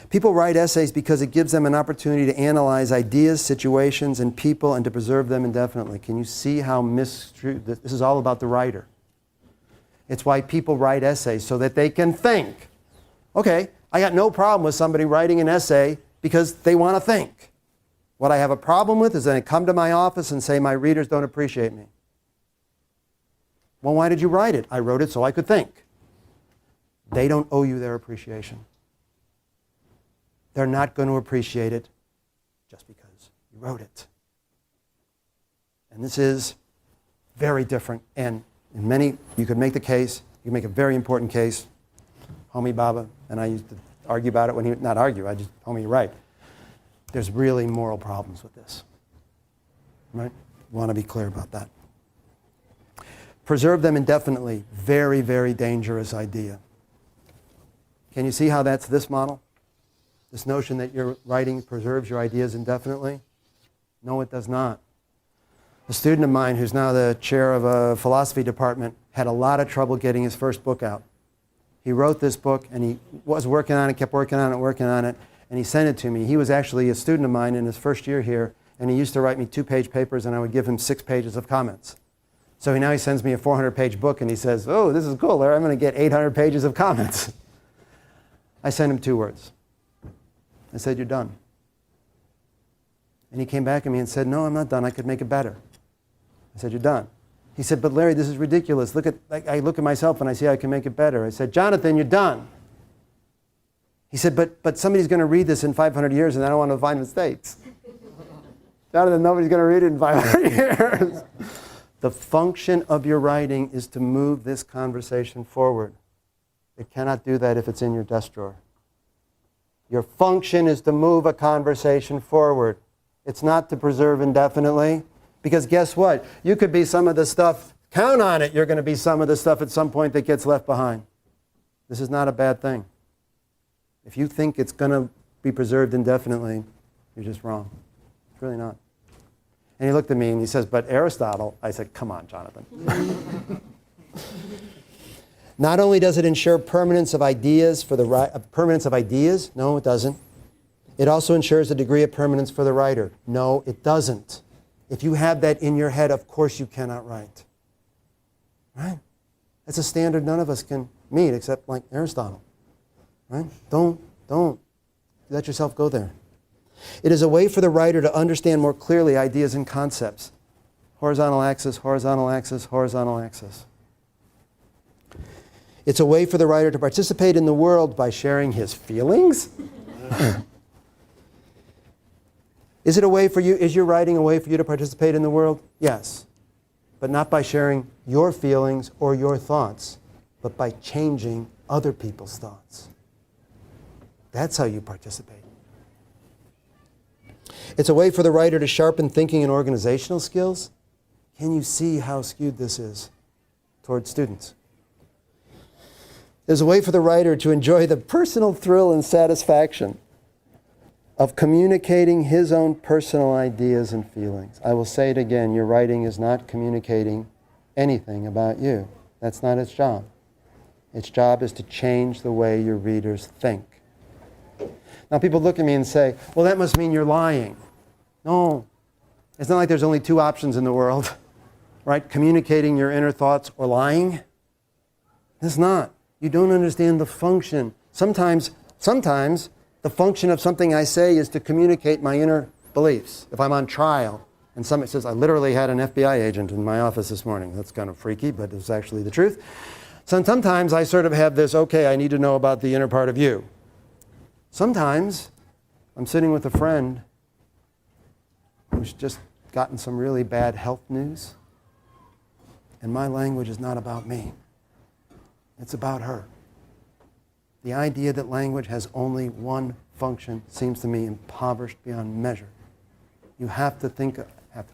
People write essays because it gives them an opportunity to analyze ideas, situations, and people and to preserve them indefinitely. Can you see how misconstrued this is all about the writer? It's why people write essays, so that they can think. Okay, I got no problem with somebody writing an essay because they want to think. What I have a problem with is that they come to my office and say, my readers don't appreciate me. Well, why did you write it? I wrote it so I could think. They don't owe you their appreciation. They're not going to appreciate it just because you wrote it. And this is very different. And in many, you could make the case, you could make a very important case. Homi Bhabha and I used to argue about it when he, not argue, Homi, you're right. There's really moral problems with this. Right? Want to be clear about that. Preserve them indefinitely. Very, very dangerous idea. Can you see how that's this model? This notion that your writing preserves your ideas indefinitely? No, it does not. A student of mine who's now the chair of a philosophy department had a lot of trouble getting his first book out. He wrote this book and he was working on it, kept working on it, and he sent it to me. He was actually a student of mine in his first year here, and he used to write me 2-page papers and I would give him 6 pages of comments. So now he sends me a 400-page book and he says, oh, this is cool, Larry, I'm going to get 800 pages of comments. I sent him 2 words. I said, you're done. And he came back at me and said, no, I'm not done. I could make it better. I said, you're done. He said, but Larry, this is ridiculous. I look at myself and I see I can make it better. I said, Jonathan, you're done. He said, but somebody's going to read this in 500 years and I don't want to find mistakes. Jonathan, nobody's going to read it in 500 years. The function of your writing is to move this conversation forward. It cannot do that if it's in your desk drawer. Your function is to move a conversation forward. It's not to preserve indefinitely. Because guess what? You could be some of the stuff, count on it, you're going to be some of the stuff at some point that gets left behind. This is not a bad thing. If you think it's going to be preserved indefinitely, you're just wrong. It's really not. And he looked at me and he says, but Aristotle, I said, come on, Jonathan. Not only does it ensure permanence of ideas permanence of ideas, no, it doesn't. It also ensures a degree of permanence for the writer. No, it doesn't. If you have that in your head, of course you cannot write. Right? That's a standard none of us can meet except like Aristotle. Right? Don't let yourself go there. It is a way for the writer to understand more clearly ideas and concepts. Horizontal axis, horizontal axis, horizontal axis. It's a way for the writer to participate in the world by sharing his feelings. Is your writing a way for you to participate in the world? Yes. But not by sharing your feelings or your thoughts, but by changing other people's thoughts. That's how you participate. It's a way for the writer to sharpen thinking and organizational skills. Can you see how skewed this is towards students? There's a way for the writer to enjoy the personal thrill and satisfaction of communicating his own personal ideas and feelings. I will say it again, your writing is not communicating anything about you. That's not its job. Its job is to change the way your readers think. Now people look at me and say, well, that must mean you're lying. No. It's not like there's only 2 options in the world, right? Communicating your inner thoughts or lying. It's not. You don't understand the function. Sometimes the function of something I say is to communicate my inner beliefs. If I'm on trial and somebody says, I literally had an FBI agent in my office this morning. That's kind of freaky, but it's actually the truth. So sometimes I sort of have this, okay, I need to know about the inner part of you. Sometimes I'm sitting with a friend who's just gotten some really bad health news, and my language is not about me. It's about her. The idea that language has only one function seems to me impoverished beyond measure. You have to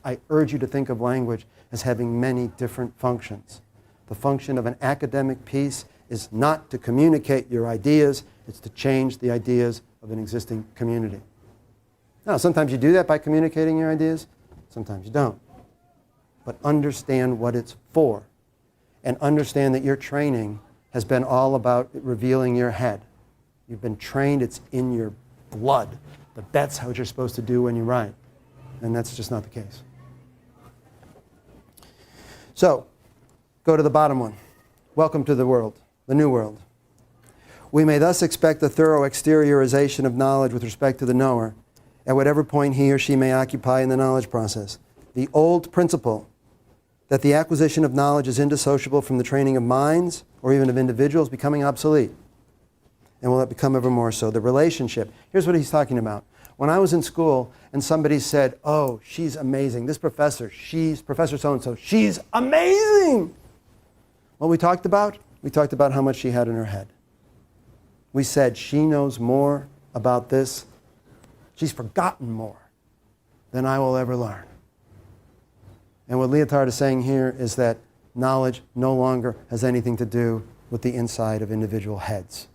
I urge you to think of language as having many different functions. The function of an academic piece is not to communicate your ideas, it's to change the ideas of an existing community. Now, sometimes you do that by communicating your ideas, sometimes you don't. But understand what it's for, and understand that your training has been all about revealing your head. You've been trained, it's in your blood, that that's what you're supposed to do when you write. And that's just not the case. So, go to the bottom one. Welcome to the world, the new world. We may thus expect a thorough exteriorization of knowledge with respect to the knower at whatever point he or she may occupy in the knowledge process. The old principle that the acquisition of knowledge is indissociable from the training of minds or even of individuals becoming obsolete. And will it become ever more so? The relationship. Here's what he's talking about. When I was in school and somebody said, oh, she's amazing. This professor, she's Professor so-and-so, she's amazing. What we talked about? We talked about how much she had in her head. We said she knows more about this. She's forgotten more than I will ever learn. And what Lyotard is saying here is that knowledge no longer has anything to do with the inside of individual heads.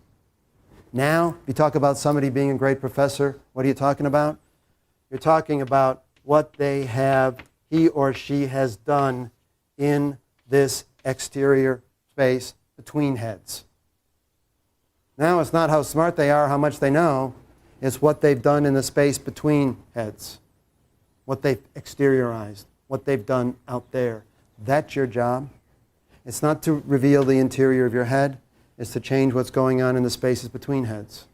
Now, you talk about somebody being a great professor, what are you talking about? You're talking about what they have, he or she has done in this exterior space between heads. Now it's not how smart they are, how much they know, it's what they've done in the space between heads, what they've exteriorized, what they've done out there. That's your job. It's not to reveal the interior of your head, it's to change what's going on in the spaces between heads,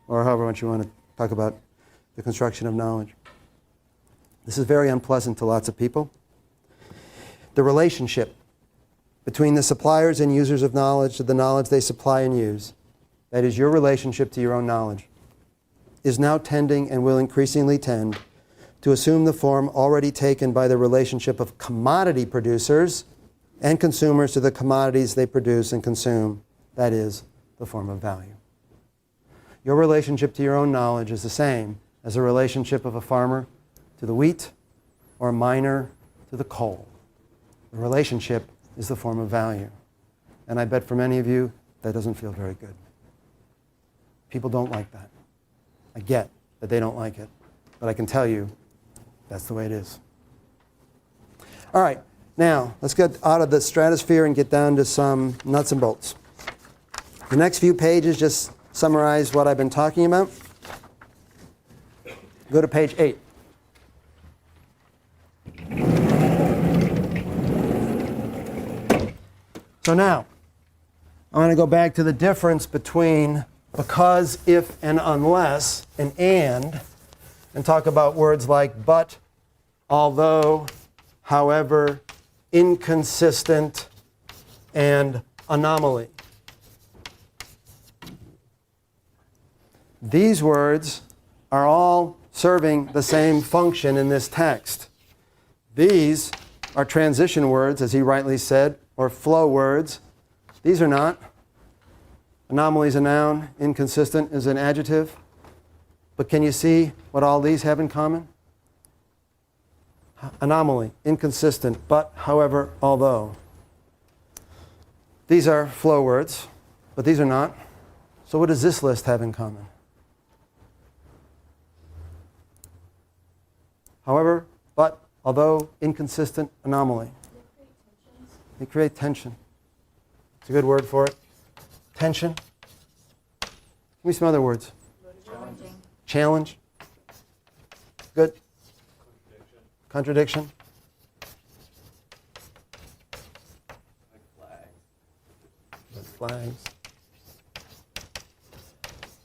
or however much you want to talk about the construction of knowledge. This is very unpleasant to lots of people. The relationship between the suppliers and users of knowledge to the knowledge they supply and use, that is your relationship to your own knowledge, is now tending and will increasingly tend to assume the form already taken by the relationship of commodity producers and consumers to the commodities they produce and consume, that is, the form of value. Your relationship to your own knowledge is the same as the relationship of a farmer to the wheat or a miner to the coal. The relationship is the form of value. And I bet for many of you, that doesn't feel very good. People don't like that. I get that they don't like it, but I can tell you that's the way it is. All right, now let's get out of the stratosphere and get down to some nuts and bolts. The next few pages just summarize what I've been talking about. Go to page 8. So now, I want to go back to the difference between because, if, and unless, and talk about words like but, although, however, inconsistent, and anomaly. These words are all serving the same function in this text. These are transition words, as he rightly said, or flow words. These are not. Anomaly is a noun, inconsistent is an adjective. But can you see what all these have in common? Anomaly, inconsistent, but, however, although. These are flow words, but these are not. So what does this list have in common? However, but, although, inconsistent, anomaly. They create tension. It's a good word for it. Tension. Give me some other words. Challenge. Good. Contradiction. Like flags.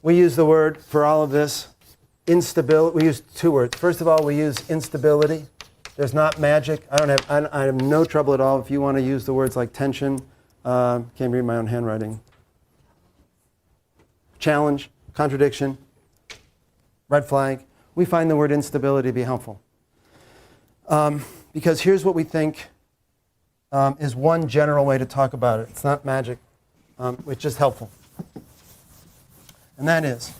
We use the word for all of this, instability. We use two words. First of all, we use instability. There's not magic. I have no trouble at all if you want to use the words like tension. Can't read my own handwriting. Challenge, contradiction, red flag. We find the word instability to be helpful. Because here's what we think is one general way to talk about it. It's not magic. It's just helpful. And that is,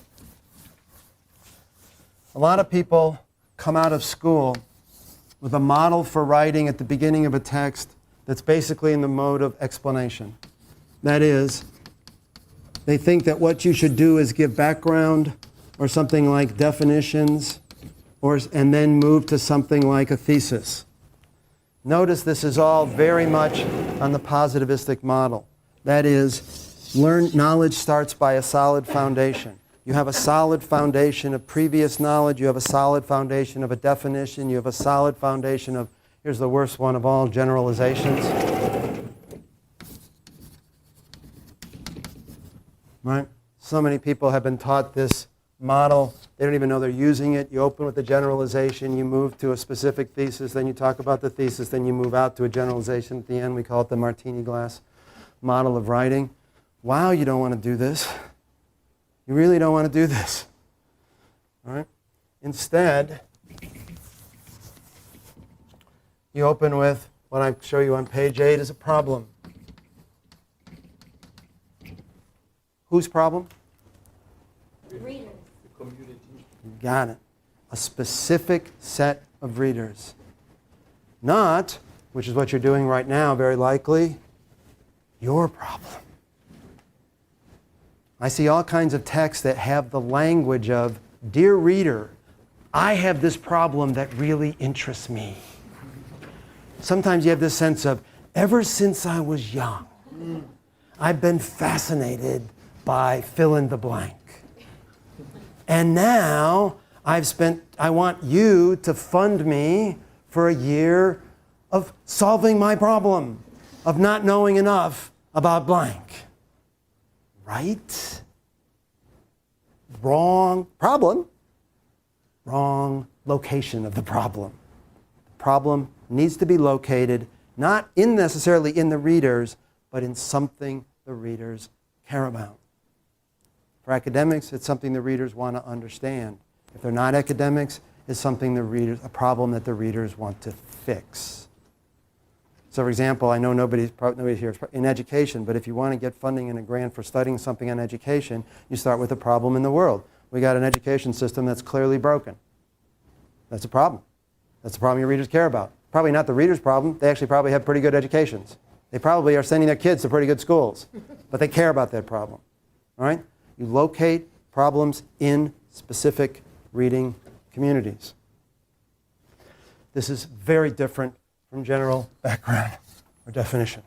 a lot of people come out of school with a model for writing at the beginning of a text that's basically in the mode of explanation. That is, they think that what you should do is give background or something like definitions, and then move to something like a thesis. Notice this is all very much on the positivistic model. That is, knowledge starts by a solid foundation. You have a solid foundation of previous knowledge. You have a solid foundation of a definition. You have a solid foundation of, here's the worst one of all, generalizations. Right? So many people have been taught this model. They don't even know they're using it. You open with a generalization. You move to a specific thesis. Then you talk about the thesis. Then you move out to a generalization at the end. We call it the martini glass model of writing. Wow, you don't want to do this. You really don't want to do this. All right? Instead, you open with what I show you on page 8 is a problem. Whose problem? Readers. The community. Got it. A specific set of readers. Not, which is what you're doing right now, very likely, your problem. I see all kinds of texts that have the language of, dear reader, I have this problem that really interests me. Sometimes you have this sense of, ever since I was young, I've been fascinated by fill in the blank. And now I want you to fund me for a year of solving my problem, of not knowing enough about blank. Right? Wrong problem. Wrong location of the problem. The problem needs to be located not necessarily in the readers, but in something the readers care about. For academics, it's something the readers want to understand. If they're not academics, it's something a problem that the readers want to fix. So for example, I know nobody here is in education, but if you want to get funding and a grant for studying something on education, you start with a problem in the world. We got an education system that's clearly broken. That's a problem. That's a problem your readers care about. Probably not the readers' problem. They actually probably have pretty good educations. They probably are sending their kids to pretty good schools, but they care about that problem. All right? You locate problems in specific reading communities. This is very different from general background or definition.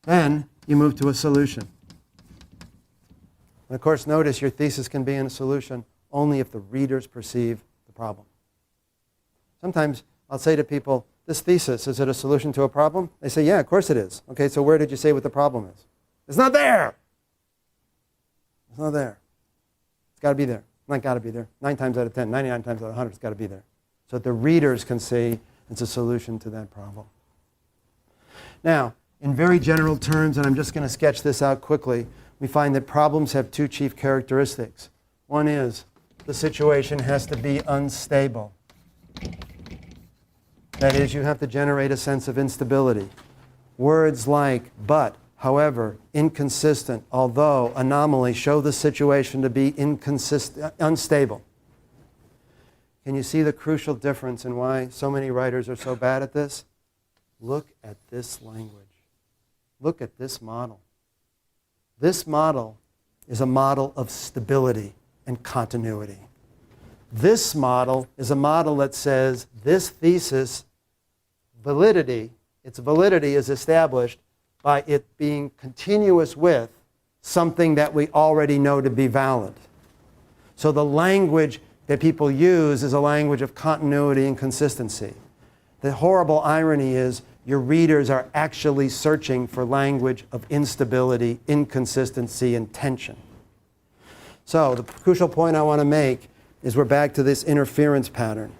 Then you move to a solution. And of course, notice your thesis can be in a solution only if the readers perceive the problem. Sometimes I'll say to people, this thesis, is it a solution to a problem? They say, yeah, of course it is. Okay, so where did you say what the problem is? It's not there. It's not there. It's got to be there. Not got to be there. 9 times out of 10, 99 times out of 100, it's got to be there. So that the readers can see it's a solution to that problem. Now, in very general terms, and I'm just going to sketch this out quickly, we find that problems have 2 chief characteristics. One is the situation has to be unstable. That is, you have to generate a sense of instability. Words like but, however, inconsistent, although, anomaly show the situation to be unstable. Can you see the crucial difference in why so many writers are so bad at this? Look at this language. Look at this model. This model is a model of stability and continuity. This model is a model that says this thesis validity, its validity is established by it being continuous with something that we already know to be valid. So the language that people use is a language of continuity and consistency. The horrible irony is your readers are actually searching for language of instability, inconsistency, and tension. So the crucial point I want to make is we're back to this interference pattern.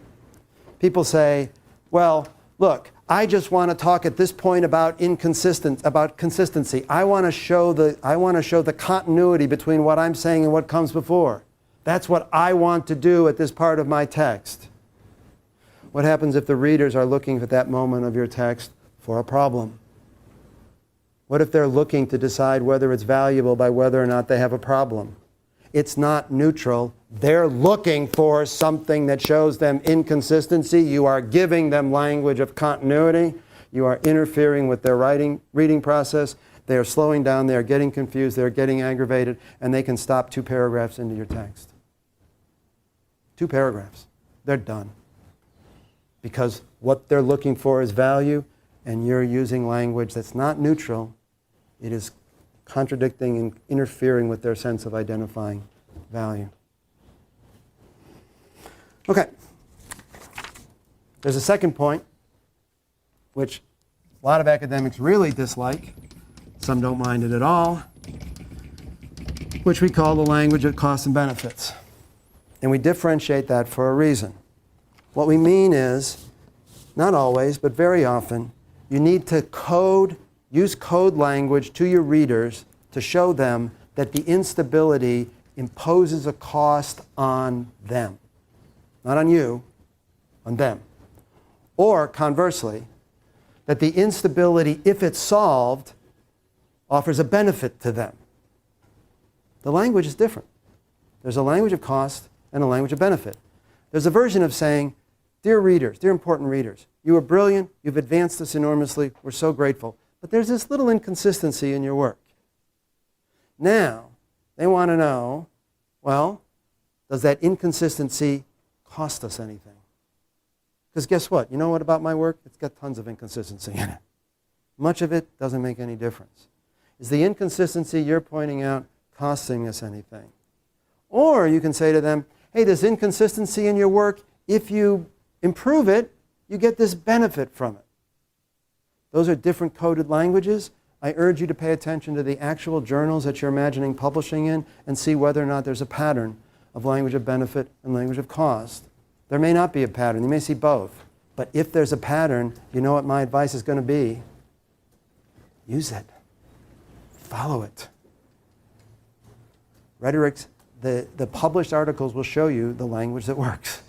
People say, well, look, I just want to talk at this point about consistency. I want to show the continuity between what I'm saying and what comes before. That's what I want to do at this part of my text. What happens if the readers are looking at that moment of your text for a problem? What if they're looking to decide whether it's valuable by whether or not they have a problem? It's not neutral. They're looking for something that shows them inconsistency. You are giving them language of continuity. You are interfering with their reading process. They are slowing down. They are getting confused. They are getting aggravated. And they can stop 2 paragraphs into your text. 2 paragraphs. They're done. Because what they're looking for is value, and you're using language that's not neutral. It is contradicting and interfering with their sense of identifying value. Okay. There's a second point, which a lot of academics really dislike. Some don't mind it at all, which we call the language of costs and benefits. And we differentiate that for a reason. What we mean is, not always, but very often, you need to use code language to your readers to show them that the instability imposes a cost on them. Not on you, on them. Or conversely, that the instability, if it's solved, offers a benefit to them. The language is different. There's a language of cost and a language of benefit. There's a version of saying, dear readers, dear important readers, you are brilliant, you've advanced us enormously, we're so grateful. But there's this little inconsistency in your work. Now, they want to know, well, does that inconsistency cost us anything? Because guess what? You know what about my work? It's got tons of inconsistency in it. Much of it doesn't make any difference. Is the inconsistency you're pointing out costing us anything? Or you can say to them, hey, this inconsistency in your work, if you improve it, you get this benefit from it. Those are different coded languages. I urge you to pay attention to the actual journals that you're imagining publishing in and see whether or not there's a pattern of language of benefit and language of cost. There may not be a pattern. You may see both. But if there's a pattern, you know what my advice is going to be? Use it. Follow it. Rhetorics, the published articles will show you the language that works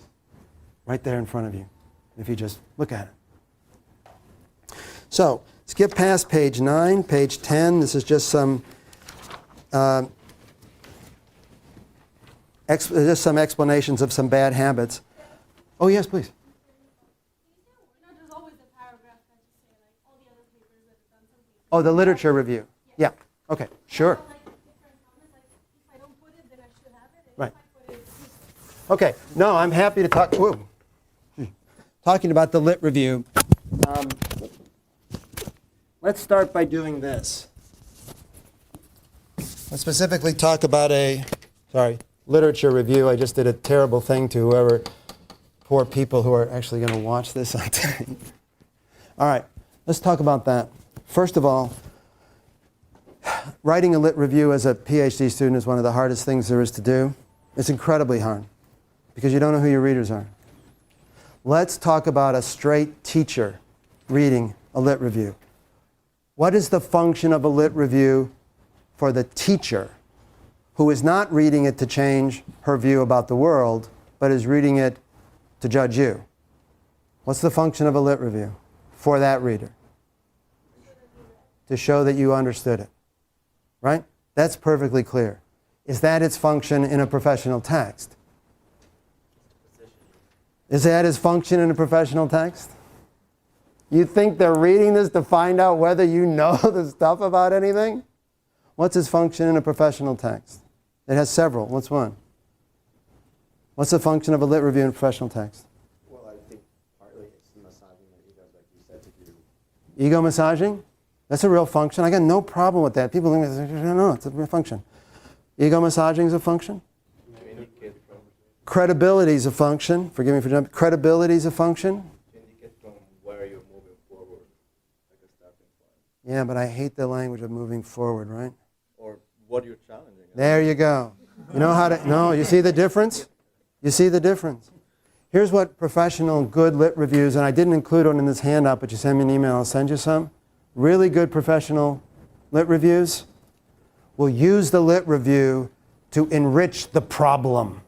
right there in front of you if you just look at it. So, skip past page 9, page 10. This is just some explanations of some bad habits. Oh, yes, please. There's always a paragraph that you say, like, all the other papers that have done something. Oh, the literature review. Yeah. Okay, sure. Like different comments, like, if I don't put it, then I should have it. And Right. if I put it, it's useless. Okay. No, I'm happy to talk. Whoa. Talking about the lit review. Let's start by doing this. Let's specifically talk about literature review. I just did a terrible thing to whoever, poor people who are actually going to watch this on tape. All right, let's talk about that. First of all, writing a lit review as a PhD student is one of the hardest things there is to do. It's incredibly hard because you don't know who your readers are. Let's talk about a straight teacher reading a lit review. What is the function of a lit review for the teacher who is not reading it to change her view about the world, but is reading it to judge you? What's the function of a lit review for that reader? To show that you understood it. Right? That's perfectly clear. Is that its function in a professional text? Is that its function in a professional text? You think they're reading this to find out whether you know the stuff about anything? What's its function in a professional text? It has several. What's one? What's the function of a lit review in a professional text? Well, I think partly it's massaging the egos, like you said, to do. Ego massaging? That's a real function. I got no problem with that. People think, no, it's a real function. Ego massaging is a function. Credibility is a function. Forgive me for jumping. Credibility is a function. To indicate from where you're moving forward, like a starting point. Yeah, but I hate the language of moving forward, right? Or what you're challenging. There you go. You know how to, no, you see the difference? You see the difference? Here's what professional good lit reviews, and I didn't include one in this handout, but you send me an email, I'll send you some. Really good professional lit reviews will use the lit review to enrich the problem.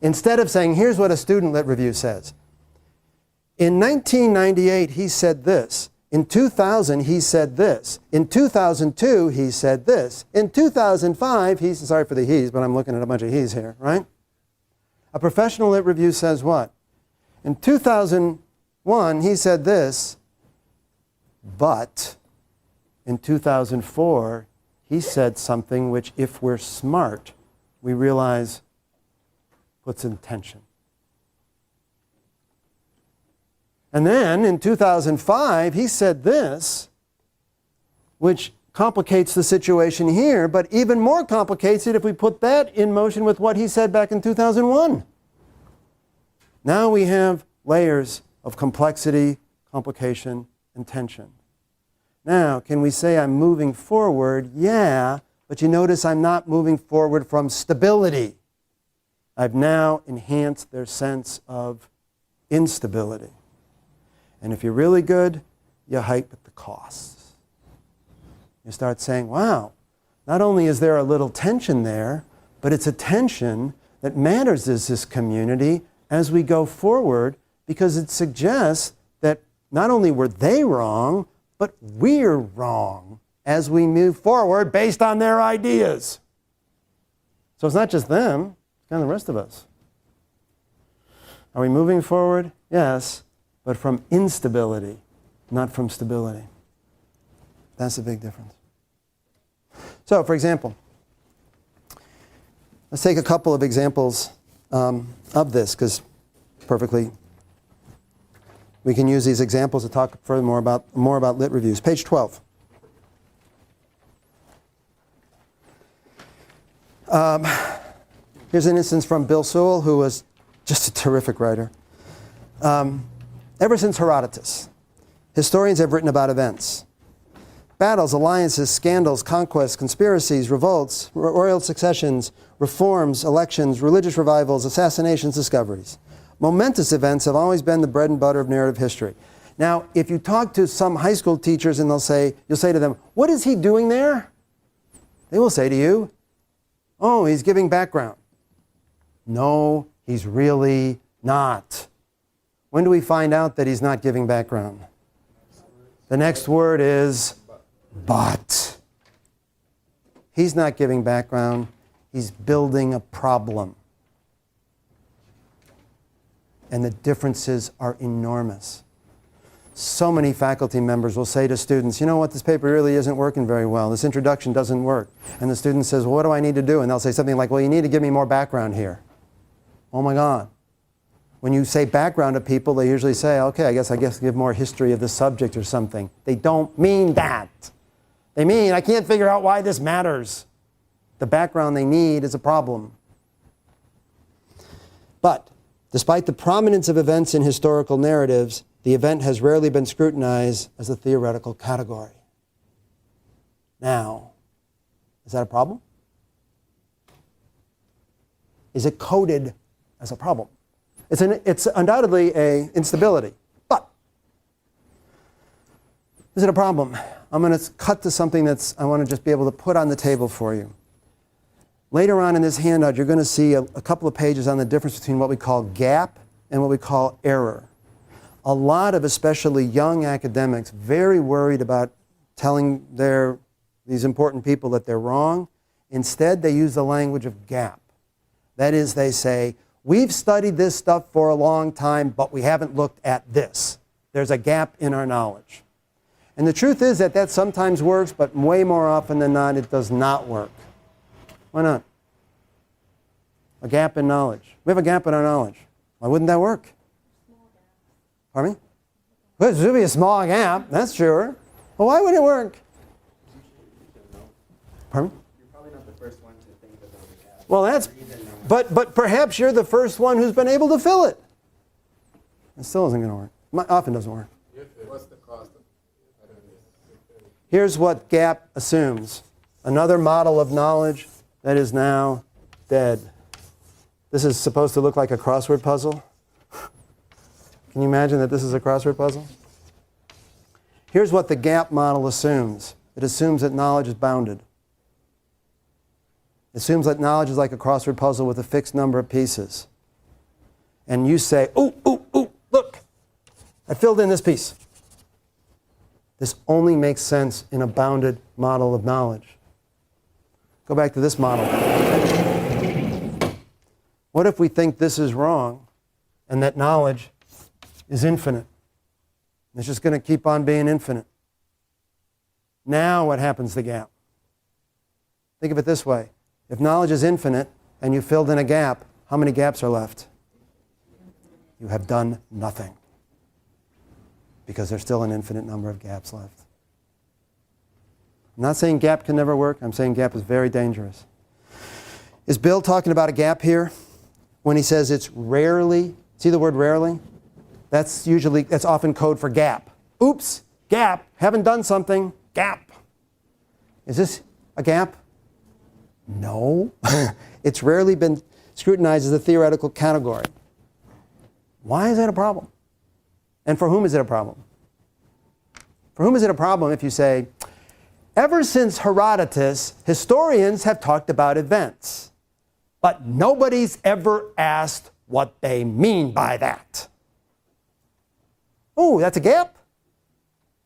Instead of saying, here's what a student lit review says. In 1998, he said this. In 2000, he said this. In 2002, he said this. In 2005, he's, sorry for the he's, but I'm looking at a bunch of he's here, right? A professional lit review says what? In 2000, 2001, he said this, but in 2004, he said something which, if we're smart, we realize puts in tension. And then in 2005, he said this, which complicates the situation here, but even more complicates it if we put that in motion with what he said back in 2001. Now we have layers of complexity, complication, and tension. Now, can we say I'm moving forward? Yeah, but you notice I'm not moving forward from stability. I've now enhanced their sense of instability. And if you're really good, you hike with the costs. You start saying, wow, not only is there a little tension there, but it's a tension that matters as this community as we go forward, because it suggests that not only were they wrong, but we're wrong as we move forward based on their ideas. So it's not just them, it's kind of the rest of us. Are we moving forward? Yes, but from instability, not from stability. That's a big difference. So, for example, let's take a couple of examples of this, because perfectly we can use these examples to talk further more about lit reviews. Page 12. Here's an instance from Bill Sewell, who was just a terrific writer. Ever since Herodotus, historians have written about events. Battles, alliances, scandals, conquests, conspiracies, revolts, royal successions, reforms, elections, religious revivals, assassinations, discoveries. Momentous events have always been the bread and butter of narrative history. Now, if you talk to some high school teachers and you'll say to them, what is he doing there? They will say to you, oh, he's giving background. No, he's really not. When do we find out that he's not giving background? The next word is but. He's not giving background. He's building a problem. And the differences are enormous. So many faculty members will say to students, you know what, this paper really isn't working very well. This introduction doesn't work. And the student says, well, what do I need to do? And they'll say something like, well, you need to give me more background here. Oh my God. When you say background to people, they usually say, okay, I guess give more history of the subject or something. They don't mean that. They mean, I can't figure out why this matters. The background they need is a problem. But despite the prominence of events in historical narratives, the event has rarely been scrutinized as a theoretical category. Now, is that a problem? Is it coded as a problem? It's undoubtedly an instability. But is it a problem? I'm going to cut to something I want to just be able to put on the table for you. Later on in this handout, you're going to see a couple of pages on the difference between what we call gap and what we call error. A lot of especially young academics very worried about telling these important people that they're wrong. Instead, they use the language of gap. That is, they say, we've studied this stuff for a long time, but we haven't looked at this. There's a gap in our knowledge. And the truth is that sometimes works, but way more often than not, it does not work. Why not? A gap in knowledge. We have a gap in our knowledge. Why wouldn't that work? Pardon me? Well, it should be a small gap, that's sure. Well, why would it work? Pardon me? You're probably not the first one to think about the gap. Well, but perhaps you're the first one who's been able to fill it. It still isn't going to work. Often doesn't work. What's the cost of Here's what gap assumes. Another model of knowledge that is now dead. This is supposed to look like a crossword puzzle. Can you imagine that this is a crossword puzzle? Here's what the gap model assumes. It assumes that knowledge is bounded. It assumes that knowledge is like a crossword puzzle with a fixed number of pieces. And you say, ooh, look, I filled in this piece. This only makes sense in a bounded model of knowledge. Go back to this model. What if we think this is wrong and that knowledge is infinite? It's just going to keep on being infinite. Now what happens to the gap? Think of it this way. If knowledge is infinite and you filled in a gap, how many gaps are left? You have done nothing. Because there's still an infinite number of gaps left. I'm not saying gap can never work. I'm saying gap is very dangerous. Is Bill talking about a gap here when he says it's rarely? See the word rarely? That's often code for gap. Oops, gap, haven't done something, gap. Is this a gap? No. It's rarely been scrutinized as a theoretical category. Why is that a problem? And for whom is it a problem? For whom is it a problem if you say, ever since Herodotus, historians have talked about events, but nobody's ever asked what they mean by that. Oh, that's a gap?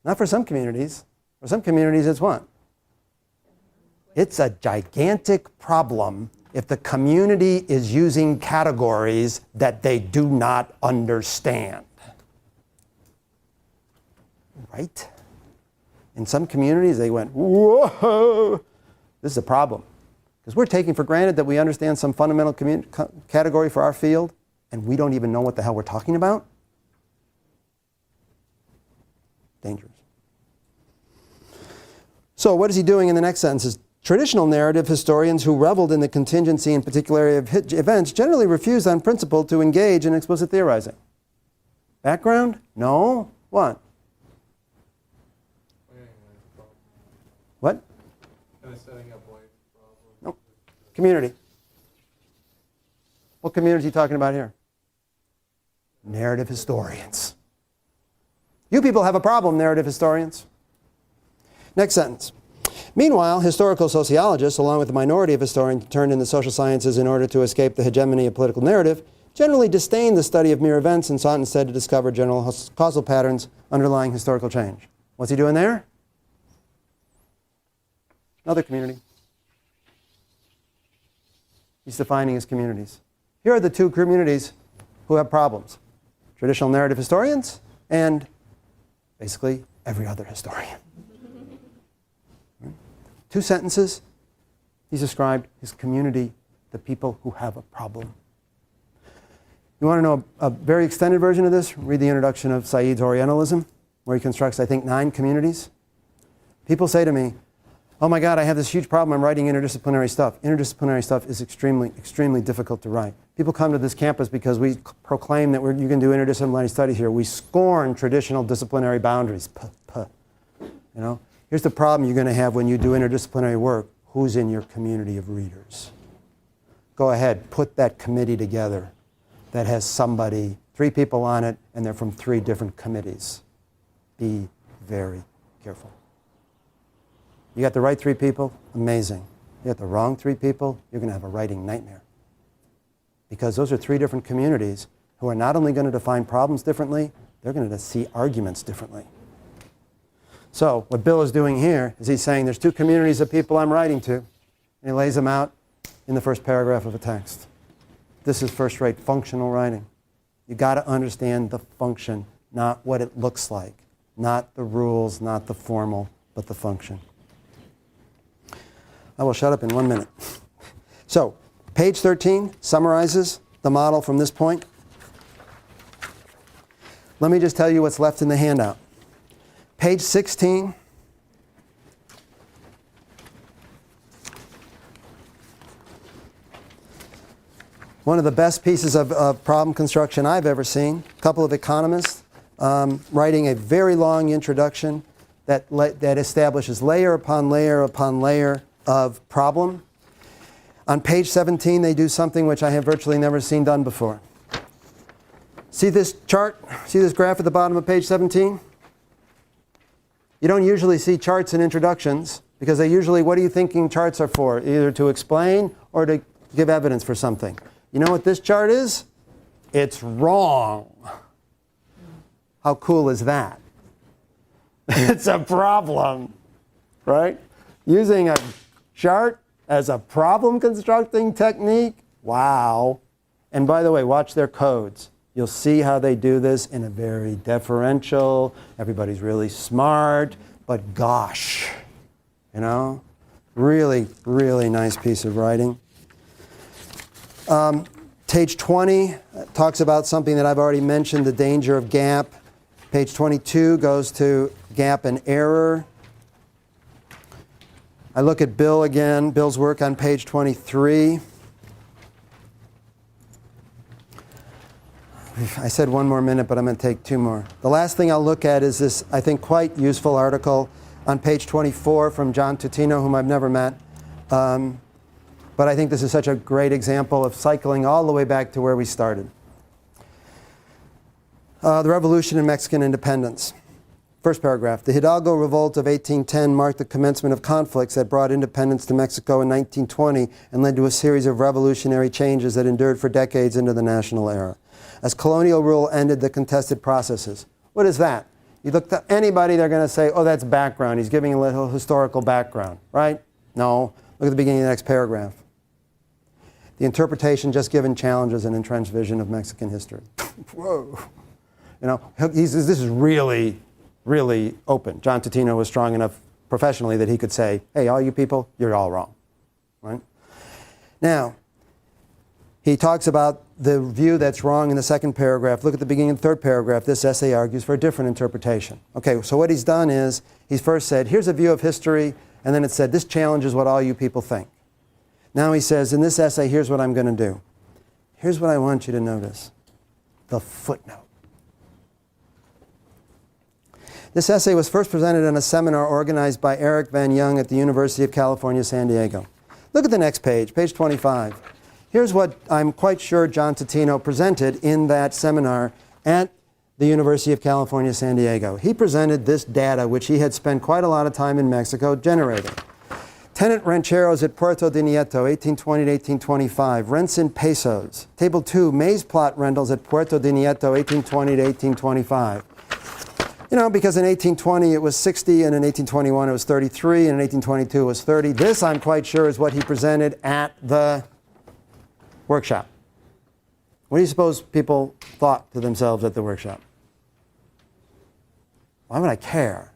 Not for some communities. For some communities, it's what? It's a gigantic problem if the community is using categories that they do not understand. Right? In some communities, they went, whoa, this is a problem. Because we're taking for granted that we understand some fundamental category for our field, and we don't even know what the hell we're talking about. Dangerous. So what is he doing in the next sentences? Traditional narrative historians who reveled in the contingency and particularity of events generally refused on principle to engage in explicit theorizing. Background? No. What? What? Kind of setting up life problems. Nope. Community. What community are you talking about here? Narrative historians. You people have a problem, narrative historians. Next sentence. Meanwhile, historical sociologists, along with the minority of historians turned in the social sciences in order to escape the hegemony of political narrative, generally disdained the study of mere events and sought instead to discover general causal patterns underlying historical change. What's he doing there? Another community. He's defining his communities. Here are the two communities who have problems. Traditional narrative historians and basically every other historian. Two sentences. He's described his community, the people who have a problem. You want to know a very extended version of this? Read the introduction of Said's Orientalism, where he constructs, I think, 9 communities. People say to me, oh my God, I have this huge problem. I'm writing interdisciplinary stuff. Interdisciplinary stuff is extremely, extremely difficult to write. People come to this campus because we proclaim that you can do interdisciplinary studies here. We scorn traditional disciplinary boundaries. You know? Here's the problem you're going to have when you do interdisciplinary work. Who's in your community of readers? Go ahead, put that committee together that has somebody, 3 people on it, and they're from 3 different committees. Be very careful. You got the right 3 people, amazing. You got the wrong 3 people, you're going to have a writing nightmare. Because those are 3 different communities who are not only going to define problems differently, they're going to see arguments differently. So what Bill is doing here is he's saying there's 2 communities of people I'm writing to, and he lays them out in the first paragraph of a text. This is first-rate functional writing. You got to understand the function, not what it looks like, not the rules, not the formal, but the function. I will shut up in 1 minute. So, page 13 summarizes the model from this point. Let me just tell you what's left in the handout. Page 16. One of the best pieces of problem construction I've ever seen. A couple of economists writing a very long introduction that establishes layer upon layer upon layer of problem. On page 17, they do something which I have virtually never seen done before. See this chart? See this graph at the bottom of page 17? You don't usually see charts in introductions because they usually, what are you thinking charts are for? Either to explain or to give evidence for something. You know what this chart is? It's wrong. How cool is that? It's a problem, right? Using a chart as a problem constructing technique? Wow. And by the way, watch their codes. You'll see how they do this in a very deferential, everybody's really smart, but gosh, you know, really, really nice piece of writing. Page 20 talks about something that I've already mentioned, the danger of gap. Page 22 goes to gap and error. I look at Bill again, Bill's work on page 23. I said 1 more minute, but I'm going to take 2 more. The last thing I'll look at is this, I think, quite useful article on page 24 from John Tutino, whom I've never met. But I think this is such a great example of cycling all the way back to where we started. The revolution in Mexican independence. First paragraph. The Hidalgo Revolt of 1810 marked the commencement of conflicts that brought independence to Mexico in 1920 and led to a series of revolutionary changes that endured for decades into the national era. As colonial rule ended the contested processes. What is that? You look to anybody, they're going to say, oh, that's background. He's giving a little historical background, right? No. Look at the beginning of the next paragraph. The interpretation just given challenges an entrenched vision of Mexican history. Whoa. You know, this is really, really open. John Tutino was strong enough professionally that he could say, hey, all you people, you're all wrong, right? Now, he talks about the view that's wrong in the second paragraph. Look at the beginning of the third paragraph. This essay argues for a different interpretation. Okay, so what he's done is, he's first said, here's a view of history, and then it said, this challenges what all you people think. Now he says, in this essay, here's what I'm going to do. Here's what I want you to notice. The footnote. This essay was first presented in a seminar organized by Eric Van Young at the University of California, San Diego. Look at the next page, page 25. Here's what I'm quite sure John Tutino presented in that seminar at the University of California, San Diego. He presented this data, which he had spent quite a lot of time in Mexico generating. Tenant rancheros at Puerto de Nieto, 1820 to 1825. Rents in pesos. Table 2, maize plot rentals at Puerto de Nieto, 1820 to 1825. You know, because in 1820 it was 60, and in 1821 it was 33, and in 1822 it was 30. This, I'm quite sure, is what he presented at the workshop. What do you suppose people thought to themselves at the workshop? Why would I care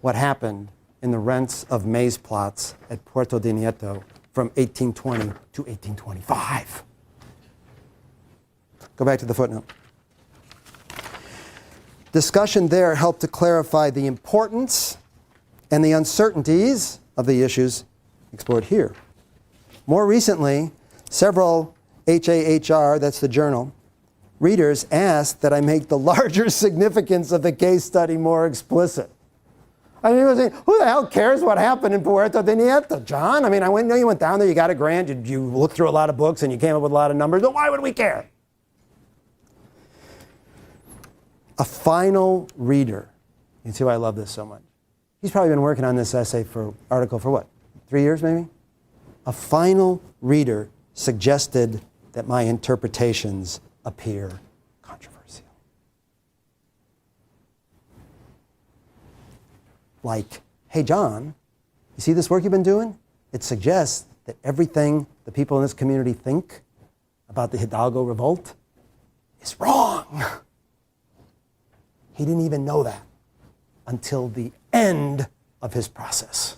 what happened in the rents of maize plots at Puerto de Nieto from 1820 to 1825? Go back to the footnote. Discussion there helped to clarify the importance and the uncertainties of the issues explored here. More recently, several HAHR, that's the journal, readers asked that I make the larger significance of the case study more explicit. I mean, saying, who the hell cares what happened in Puerto de Nieto, John? I mean, I know you went down there, you got a grant, you looked through a lot of books, and you came up with a lot of numbers, but why would we care? A final reader. You see why I love this so much. He's probably been working on this article for what, 3 years maybe? A final reader suggested that my interpretations appear controversial. Like, hey John, you see this work you've been doing? It suggests that everything the people in this community think about the Hidalgo revolt is wrong. He didn't even know that until the end of his process.